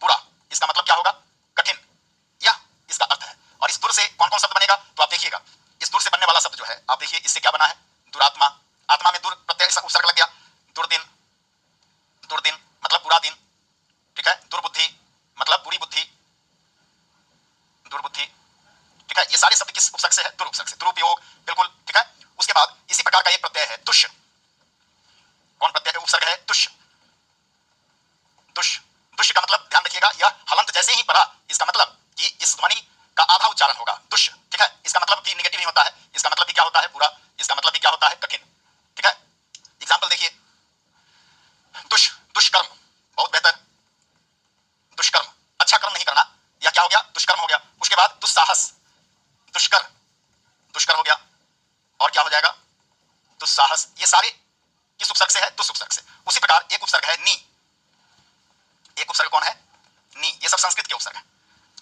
बुरा। इसका मतलब क्या होगा? कठिन, यह इसका अर्थ है। और इस दुर से कौन कौन शब्द बनेगा? तो आप देखिएगा, इस दुर से बनने वाला शब्द जो है, आप देखिए इससे क्या बना है? दुरात्मा, आत्मा में दुर प्रत्यय उपसर्ग लग गया, दुर्दिन, दुर्दिन मतलब बुरा दिन, ठीक है। दुर्बुद्धि मतलब बुरी बुद्धि, दुर्बुद्धि, ठीक है। ये सारे शब्द किस उपसर्ग से है? दुर उपसर्ग से, दुरुपयोग, बिल्कुल, ठीक है। उसके बाद इसी प्रकार का एक प्रत्यय है तुष्य, कौन प्रत्यय उपसर्ग है? तुष्य, दुष्य, दुष्य का मतलब ध्यान रखिएगा, यह हलंत जैसे ही पड़ा, इसका मतलब कि इस ध्वनि का आधा उच्चारण होगा, दुष्य, ठीक है। इसका मतलब भी नेगेटिव ही होता है, इसका मतलब भी क्या होता है? बुरा, इसका मतलब भी क्या होता है? कठिन, ठीक है। एग्जाम्पल देखिए, दुष्कर्म, बहुत बेहतर, दुष्कर्म, अच्छा कर्म नहीं करना, यह क्या हो गया? दुष्कर्म हो गया। उसके बाद दुस्साहस, दुष्कर, दुष्कर हो गया, और क्या हो जाएगा? दुस्साहस। ये सारे किस उपसर्ग से है? दुस उपसर्ग से। उसी प्रकार एक उपसर्ग है नी, एक उपसर्ग कौन है? नी। ये सब संस्कृत के उपसर्ग है।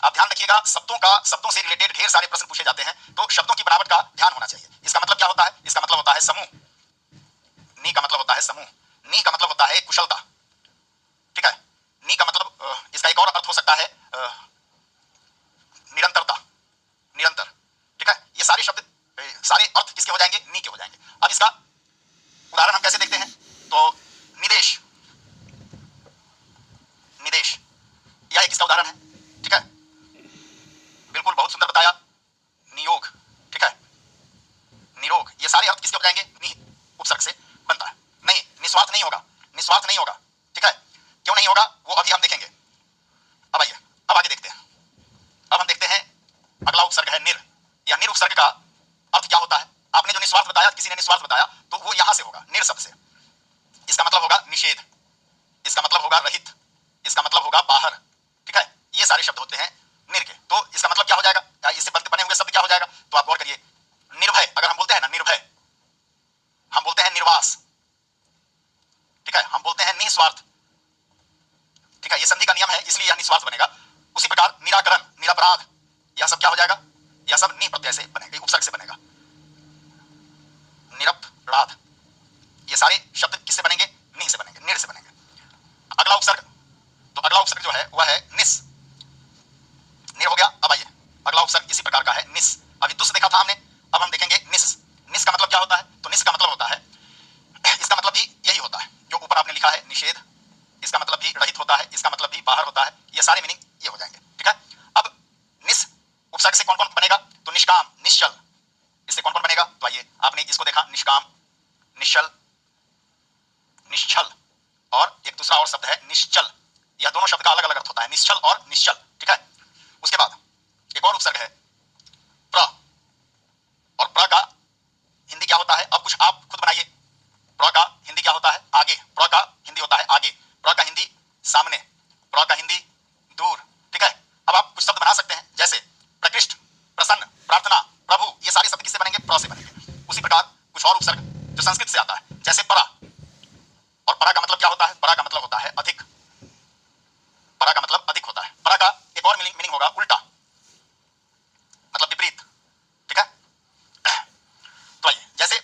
आप ध्यान रखिएगा, शब्दों से रिलेटेड ढेर सारे प्रश्न पूछे जाते हैं, तो शब्दों की बनावट का ध्यान होना चाहिए। इसका मतलब क्या होता है? इसका मतलब होता है समूह, नी का मतलब होता है समूह, नी का मतलब होता है कुशलता, ठीक है। नी का मतलब इसका एक और अर्थ हो सकता है निरंतरता, निरंतर, ठीक है। ये सारे शब्द, सारे अर्थ किसके हो जाएंगे? नी के हो जाएंगे। अब इसका उदाहरण हम कैसे देखते हैं? तो निदेश, निदेश, यह एक इसका उदाहरण है, ठीक है। बिल्कुल बहुत सुंदर बताया। नियोग, ठीक है, निरोग, ये सारे अर्थ किसके हो जाएंगे? नी उपसर्ग से बनता है। नहीं, निस्वार्थ नहीं होगा, निस्वार्थ नहीं होगा, ठीक है। क्यों नहीं होगा वो अभी हम देखेंगे। अब आइए, अब आगे देखते हैं। अब हम देखते हैं अगला उपसर्ग है निर। यह निर उपसर्ग का अर्थ क्या होता है? आपने जो निस्वार्थ बताया, किसी ने निस्वार्थ बताया, तो वो यहां से होगा, निर शब्द से। इसका मतलब होगा निषेध, इसका मतलब होगा रहित, इसका मतलब होगा बाहर, ठीक है। ये सारे शब्द होते हैं निर के। तो इसका मतलब क्या हो जाएगा? इससे बने हुए शब्द क्या हो जाएगा? तो आप गौर करिए, निर्भय, अगर हम बोलते हैं ना निर्भय, हम बोलते हैं निर्वास, ठीक है, हम बोलते हैं निस्वार्थ, ठीक है। ये संधि का नियम है, इसलिए यह निस्वार्थ बनेगा। उसी प्रकार निराकरण, निरपराध, यह सब क्या हो जाएगा? यह सब नी प्रत्यय से बनेगा, उपसर्ग से बनेगा, निरपराध। ये सारे शब्द किससे बनेंगे? नी से बनेंगे, निर से बनेंगे। अगला उपसर्ग, तो अगला उपसर्ग जो है वह है निस, निर हो गया। अब आइए, अगला उपसर्ग इसी प्रकार का है निस। अभी दुस देखा था हमने, अब हम देखेंगे निस। निस का मतलब क्या होता है? तो निस का मतलब होता है, इसका मतलब भी यही होता है जो ऊपर आपने लिखा है, निषेध, इसका मतलब भी रहित होता है, इसका मतलब भी बाहर होता है। ये सारे मीनिंग ये हो जाएंगे, ठीक है। अब निस उपसर्ग से कौन कौन बनेगा? तो निष्काम, निश्चल, इससे कौन कौन बनेगा? तो आइए, आपने इसको देखा, निष्काम, निश्चल, निश्चल, और एक दूसरा और शब्द है निश्चल। यह दोनों शब्द का अलग अलग अर्थ होता है, निश्चल और निश्चल, ठीक है। उसके बाद एक और उपसर्ग है प्र, और और उपसर्ग जो संस्कृत से आता है, जैसे परा, और परा का मतलब क्या होता है? परा का मतलब होता है अधिक, परा का मतलब अधिक होता है। परा का एक और मीनिंग होगा उल्टा, मतलब विपरीत, ठीक है। तो आइए, जैसे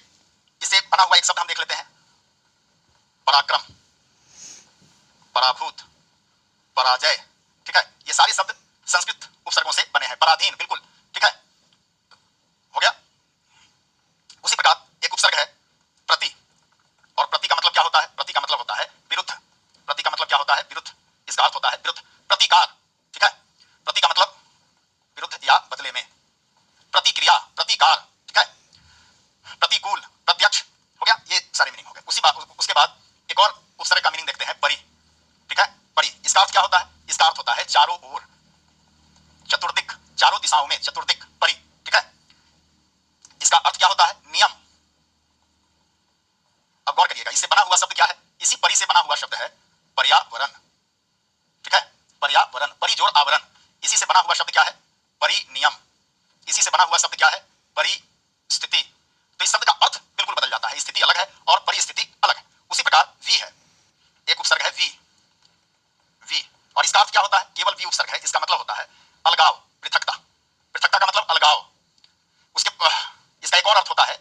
इससे बना हुआ एक शब्द हम देख लेते हैं, पराक्रम, पराभूत, पराजय, ठीक है। ये सारे शब्द संस्कृत उपसर्गों से बने हैं। पराधीन, बिल्कुल, ठीक है, हो गया। उसी प्रकार एक उपसर्ग है प्रति, और प्रति का मतलब क्या होता है? प्रति का मतलब होता है विरुद्ध, प्रति का मतलब क्या होता है? विरुद्ध, इसका अर्थ होता है विरुद्ध। प्रतिकार, ठीक है, प्रति का मतलब विरुद्ध या बदले में। प्रतिक्रिया, प्रतिकार, ठीक है। प्रतिकूल, प्रत्यक्ष, हो गया। ये सारे मीनिंग हो गए। उसके बाद एक और उपसर्ग का मीनिंग देखते हैं, परि, ठीक है। परि, इसका अर्थ क्या होता है? इसका अर्थ होता है चारों ओर, चतुर्दिक, चारों दिशाओं में, चतुर्दिक, परि, ठीक है। इसका अर्थ क्या होता है? नियम। अब गौर करिएगा, इससे बना हुआ शब्द क्या है? इसी परि से बना हुआ शब्द है पर्यावरण, ठीक है, पर्यावरण, परि जोड़ आवरण, इसी से बना हुआ शब्द क्या है? परिनियम। इसी से बना हुआ शब्द क्या है? परिस्थिति। तो इस शब्द का अर्थ बिल्कुल बदल जाता है, स्थिति अलग है और परिस्थिति अलग है। उसी प्रकार वी है, एक उपसर्ग है वी, वी, और इसका अर्थ क्या होता है? केवल वी उपसर्ग है, इसका मतलब होता है अलगाव, पृथकता, पृथकता का मतलब अलगाव। उसके इसका एक और अर्थ होता है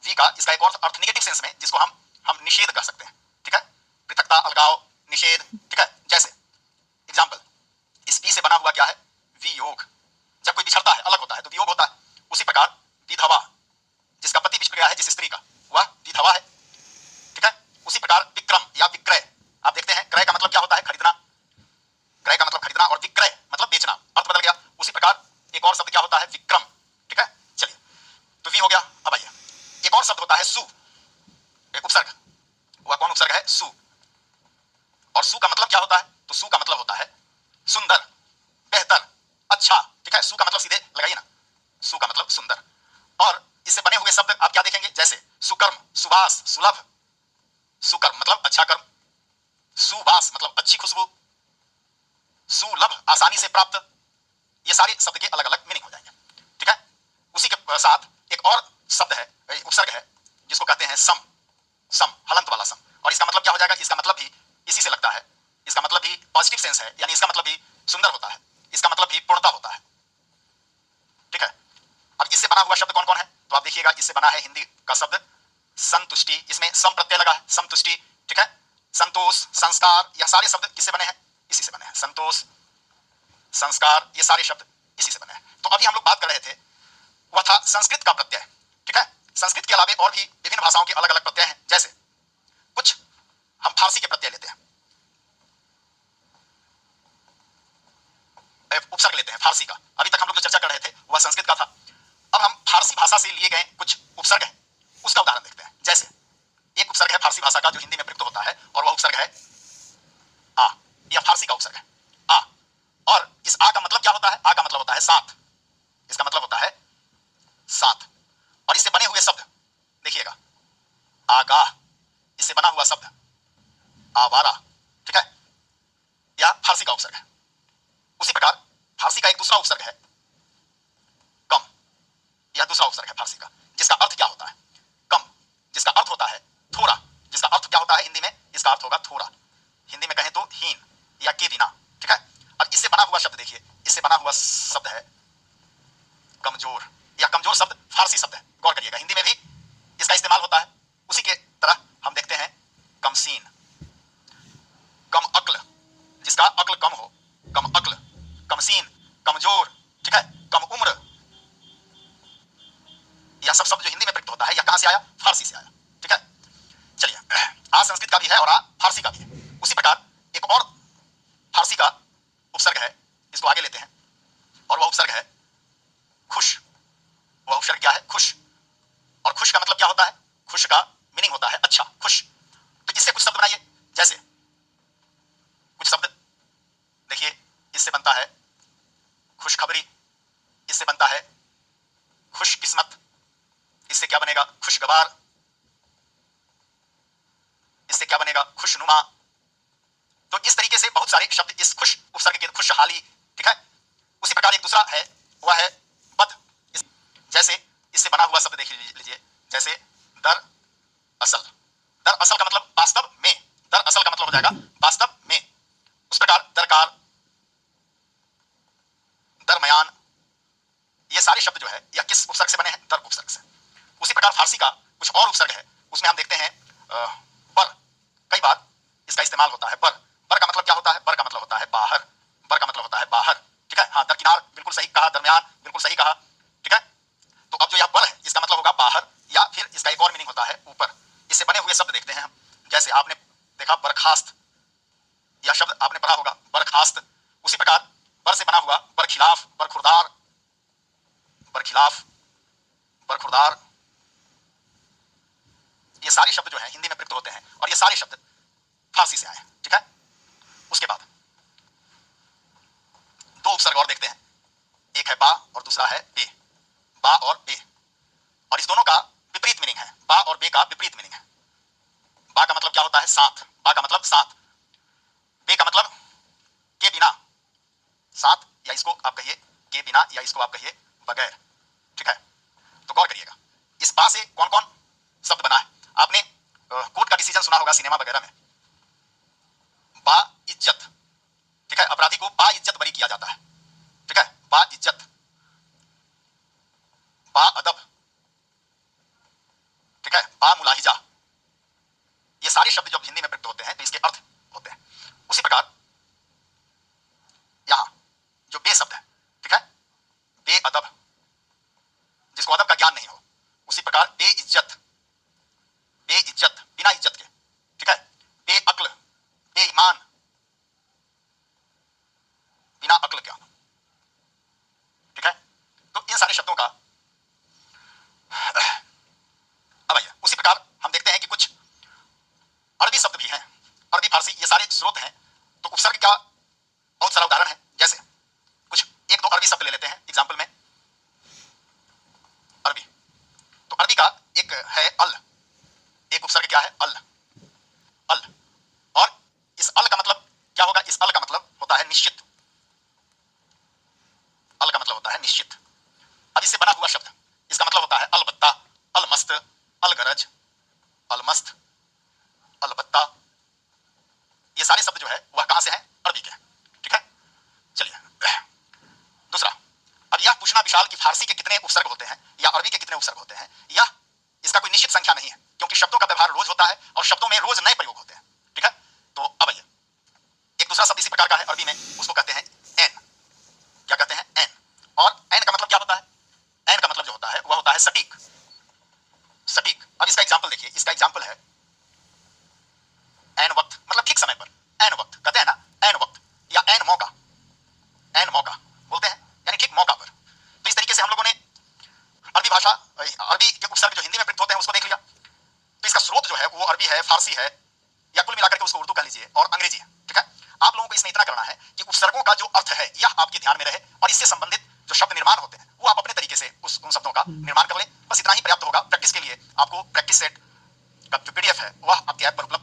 वी का, इसका एक और अर्थ निगेटिव सेंस में, जिसको हम निषेध कर सकते हैं, ठीक है। पृथकता, अलगाव, निषेध, ठीक है। जैसे एग्जाम्पल, इस वी से बना हुआ क्या है? वियोग, जब कोई बिछड़ता है, अलग होता है तो वियोग होता है। उसी प्रकार विधवा, जिसका पति बिछड़ गया है जिस स्त्री का, वह विधवा है, ठीक है। उसी प्रकार विक्रम या विक्रय, आप देखते हैं क्रय का मतलब क्या होता है? खरीदना, क्रय का मतलब खरीदना, और विक्रय मतलब बेचना, अर्थ बदल गया। उसी प्रकार एक और शब्द क्या होता है? विक्रम, ठीक है। चलिए, तो वी हो गया। अब आइए, एक और शब्द होता है सु, एक उपसर्ग, वह कौन उपसर्ग है? सु, और सु का मतलब क्या होता है? तो सु का मतलब होता है सुंदर, बेहतर, अच्छा, ठीक है। सु का मतलब सीधे लगाइए ना, सु का मतलब सुंदर। और इससे बने हुए शब्द आप क्या देखेंगे? जैसे सुकर्म, सुवास, सुलभ, सुकर्म मतलब अच्छा कर्म, सुवास मतलब अच्छी खुशबू, सुलभ आसानी से प्राप्त, ये सारे शब्द के अलग अलग मीनिंग हो जाएंगे, ठीक है। उसी के साथ एक और शब्द है, उपसर्ग है, जिसको कहते हैं सम, सम, हलंत वाला सम, और इसका मतलब क्या हो जाएगा? इसका मतलब भी इसी से लगता है, इसका मतलब भी पॉजिटिव सेंस है, यानी इसका मतलब भी सुंदर होता है, इसका मतलब भी पूर्णता होता है, ठीक है। अब इससे बना हुआ शब्द कौन कौन है? तो आप देखिएगा, इससे बना है हिंदी का शब्द संतुष्टि, इसमें सम प्रत्यय लगा है, संतुष्टि, ठीक है। संतोष, संस्कार, यह सारे शब्द किससे बने हैं? इसी से बने हैं। संतोष, संस्कार, ये सारे शब्द इसी से बने हैं। तो अभी हम लोग बात कर रहे थे, वह था संस्कृत का प्रत्यय, ठीक है। संस्कृत के अलावे और भी विभिन्न भाषाओं के अलग अलग प्रत्यय हैं। जैसे कुछ हम फारसी के प्रत्यय लेते हैं, उपसर्ग लेते हैं फारसी का। अभी तक हम लोग जो चर्चा कर रहे थे वह संस्कृत का था। अब हम फारसी भाषा से लिए गए कुछ उपसर्ग हैं, उसका उदाहरण देखते हैं। जैसे एक उपसर्ग है फारसी भाषा का जो हिंदी में प्रयुक्त होता है, और वह उपसर्ग है आ, यह फारसी का उपसर्ग है आ। और इस आ का मतलब क्या होता है? आ का मतलब होता है साथ, इसका मतलब होता है साथ। और इससे बने हुए शब्द देखिएगा, आगाह, इससे बना हुआ शब्द आवारा, ठीक है, यह फारसी का उपसर्ग है। उसी प्रकार फारसी का एक दूसरा उपसर्ग है कम, यह दूसरा उपसर्ग है फारसी का, जिसका अर्थ क्या होता है? कम, जिसका अर्थ होता है थोड़ा, जिसका अर्थ क्या होता है हिंदी में? इसका अर्थ होगा थोड़ा, हिंदी में कहें तो हीन या के बिना, ठीक है। अब इससे बना हुआ शब्द देखिए, इससे बना हुआ शब्द है कमजोर, यह कमजोर शब्द फारसी शब्द है, गौर करिएगा, हिंदी में भी इसका इस्तेमाल होता है। उसी के तरह हम देखते हैं कमसीन, कम अक्ल, जिसका अक्ल कम हो, कम अक्ल, कमसीन, कमजोर, ठीक है, कम उम्र, यह सब शब्द जो हिंदी में प्रयुक्त होता है, यह कहां से आया? फारसी से आया, ठीक है। चलिए, आ संस्कृत का भी है और आ फारसी का भी है। उसी प्रकार एक और फारसी का उपसर्ग है, इसको आगे लेते हैं, और वह उपसर्ग है खुश। वह उपसर्ग क्या है? खुश। और खुश का मतलब क्या होता है? खुश का मीनिंग होता है अच्छा, खुश। तो इससे कुछ शब्द बनाइए। जैसे कुछ शब्द देखिए, इससे बनता है खुशखबरी, इससे बनता है खुशकिस्मत, इससे क्या बनेगा? खुशगवार, इससे क्या बनेगा? खुशनुमा। तो इस तरीके से बहुत सारे शब्द इस खुश उपसर्ग के, खुशहाली, ठीक है। उसी प्रकार एक दूसरा है, वह है बद। जैसे इससे बना हुआ शब्द देख लीजिए, जैसे दर असल, दर असल का मतलब वास्तव में, दर असल का मतलब हो जाएगा वास्तव में। उस प्रकार दरकार, दरमयान, ये सारे शब्द जो है यह किस उपसर्ग से बने हैं? दर उपसर्ग से। उसी प्रकार फारसी का कुछ और उपसर्ग है, उसमें हम देखते हैं बर, कई बार इसका इस्तेमाल होता है। बर, बर का मतलब क्या होता है? बर का मतलब होता है बाहर, बर का मतलब होता है बाहर, ठीक है। हाँ, दरकिनार बिल्कुल सही कहा, दरमियान बिल्कुल सही कहा, ठीक है। तो अब जो यह बर है इसका मतलब होगा बाहर, या फिर इसका एक और मीनिंग होता है ऊपर। इससे बने हुए शब्द देखते हैं हम, जैसे आपने देखा बरखास्त, यह शब्द आपने पढ़ा होगा बरखास्त। उसी प्रकार बर से बना हुआ बरखिलाफ, बरखुरदार, बरखिलाफ, बरखुरदार, ये सारे शब्द जो है हिंदी में प्रयुक्त होते हैं और ये सारे शब्द फारसी से आए हैं, ठीक है। उसके बाद दो उपसर्ग और देखते हैं, एक है बा और दूसरा है बे, बा और बे, और इस दोनों का विपरीत मीनिंग है। बा और बे का विपरीत मीनिंग है। बा का मतलब क्या होता है? साथ, बा का मतलब साथ। बे का मतलब के बिना, साथ, या इसको आप कहिए के बिना, या इसको आप कहिए बगैर, ठीक है। तो गौर करिएगा इस बा से कौन कौन शब्द बना है। आपने कोर्ट का डिसीजन सुना होगा सिनेमा वगैरह में, बा इज्जत, ठीक है, अपराधी को बा इज्जत बरी किया जाता है, ठीक है। बा इज्जत, बा अदब, ठीक है, बा मुलाहिजा, ये सारे शब्द जब हिंदी में प्रयुक्त होते हैं तो इसके अर्थ होते हैं। उसी प्रकार यहां जो बे शब्द है, ठीक है, बे अदब, जिसको अदब का ज्ञान नहीं हो। उसी प्रकार बे इज्जत, बे इज्जत बिना इज्जत के, ठीक है। बे अक्ल, बे ईमान, बिना अक्ल के, ठीक है। तो इन सारे शब्दों का अब आइए उसी प्रकार हम देखते हैं कि कुछ अरबी शब्द भी हैं, अरबी फारसी ये सारे स्रोत हैं। तो उपसर्ग का बहुत सारा उदाहरण है, जैसे कुछ एक दो अरबी शब्द ले लेते हैं एग्जाम्पल में। अरबी, तो अरबी का एक है अल, एक उपसर्ग क्या है? अल, अल, और इस अल का मतलब क्या होगा? इस अल का मतलब होता है निश्चित, अल का मतलब होता है निश्चित। अब इससे बना हुआ शब्द, इसका मतलब होता है अलबत्ता, अलमस्त, अलगरज, अलमस्त, अलबत्ता, ये सारे शब्द जो है वह कहां से हैं? अरबी के, ठीक है। चलिए दूसरा, अब यह पूछना विशाल कि फारसी के कितने उपसर्ग होते हैं या अरबी के कितने उपसर्ग होते हैं, यह इसका कोई निश्चित संख्या नहीं है, क्योंकि शब्दों का व्यवहार रोज होता है और शब्दों में रोज नए प्रयोग होते हैं, ठीक है। तो अब आइए एक दूसरा शब्द इसी प्रकार का है अरबी में, उसको कहते हैं एन। क्या कहते हैं? एन। और एन का मतलब क्या होता है? एन का मतलब जो होता है वह होता है सटीक, सटीक। अब इसका एग्जाम्पल देखिए, इसका एग्जाम्पल है एन वक्त, मतलब ठीक समय पर, एन वक्त कहते हैं ना, एन वक्त या एन मौका, एन मौका बोलते हैं, यानी ठीक मौका पर। तो इस तरीके से हम लोगों ने अरबी भाषा, अरबी के उपसर्ग जो हिंदी में प्रयुक्त होते हैं उसको देख लिया। तो इसका स्रोत जो है वो अरबी है, फारसी है, या कुल मिलाकर के उसको उर्दू कह लीजिए, और अंग्रेजी है, ठीक है। आप लोगों को इसमें इतना करना है कि उपसर्गों का जो अर्थ है यह आपके ध्यान में रहे, और इससे संबंधित जो शब्द निर्माण होते हैं वो आप अपने तरीके से उन शब्दों का निर्माण कर लें। बस इतना ही पर्याप्त होगा। प्रैक्टिस के लिए आपको प्रैक्टिस सेट का जो पीडीएफ है वह आपके ऐप पर उपलब्ध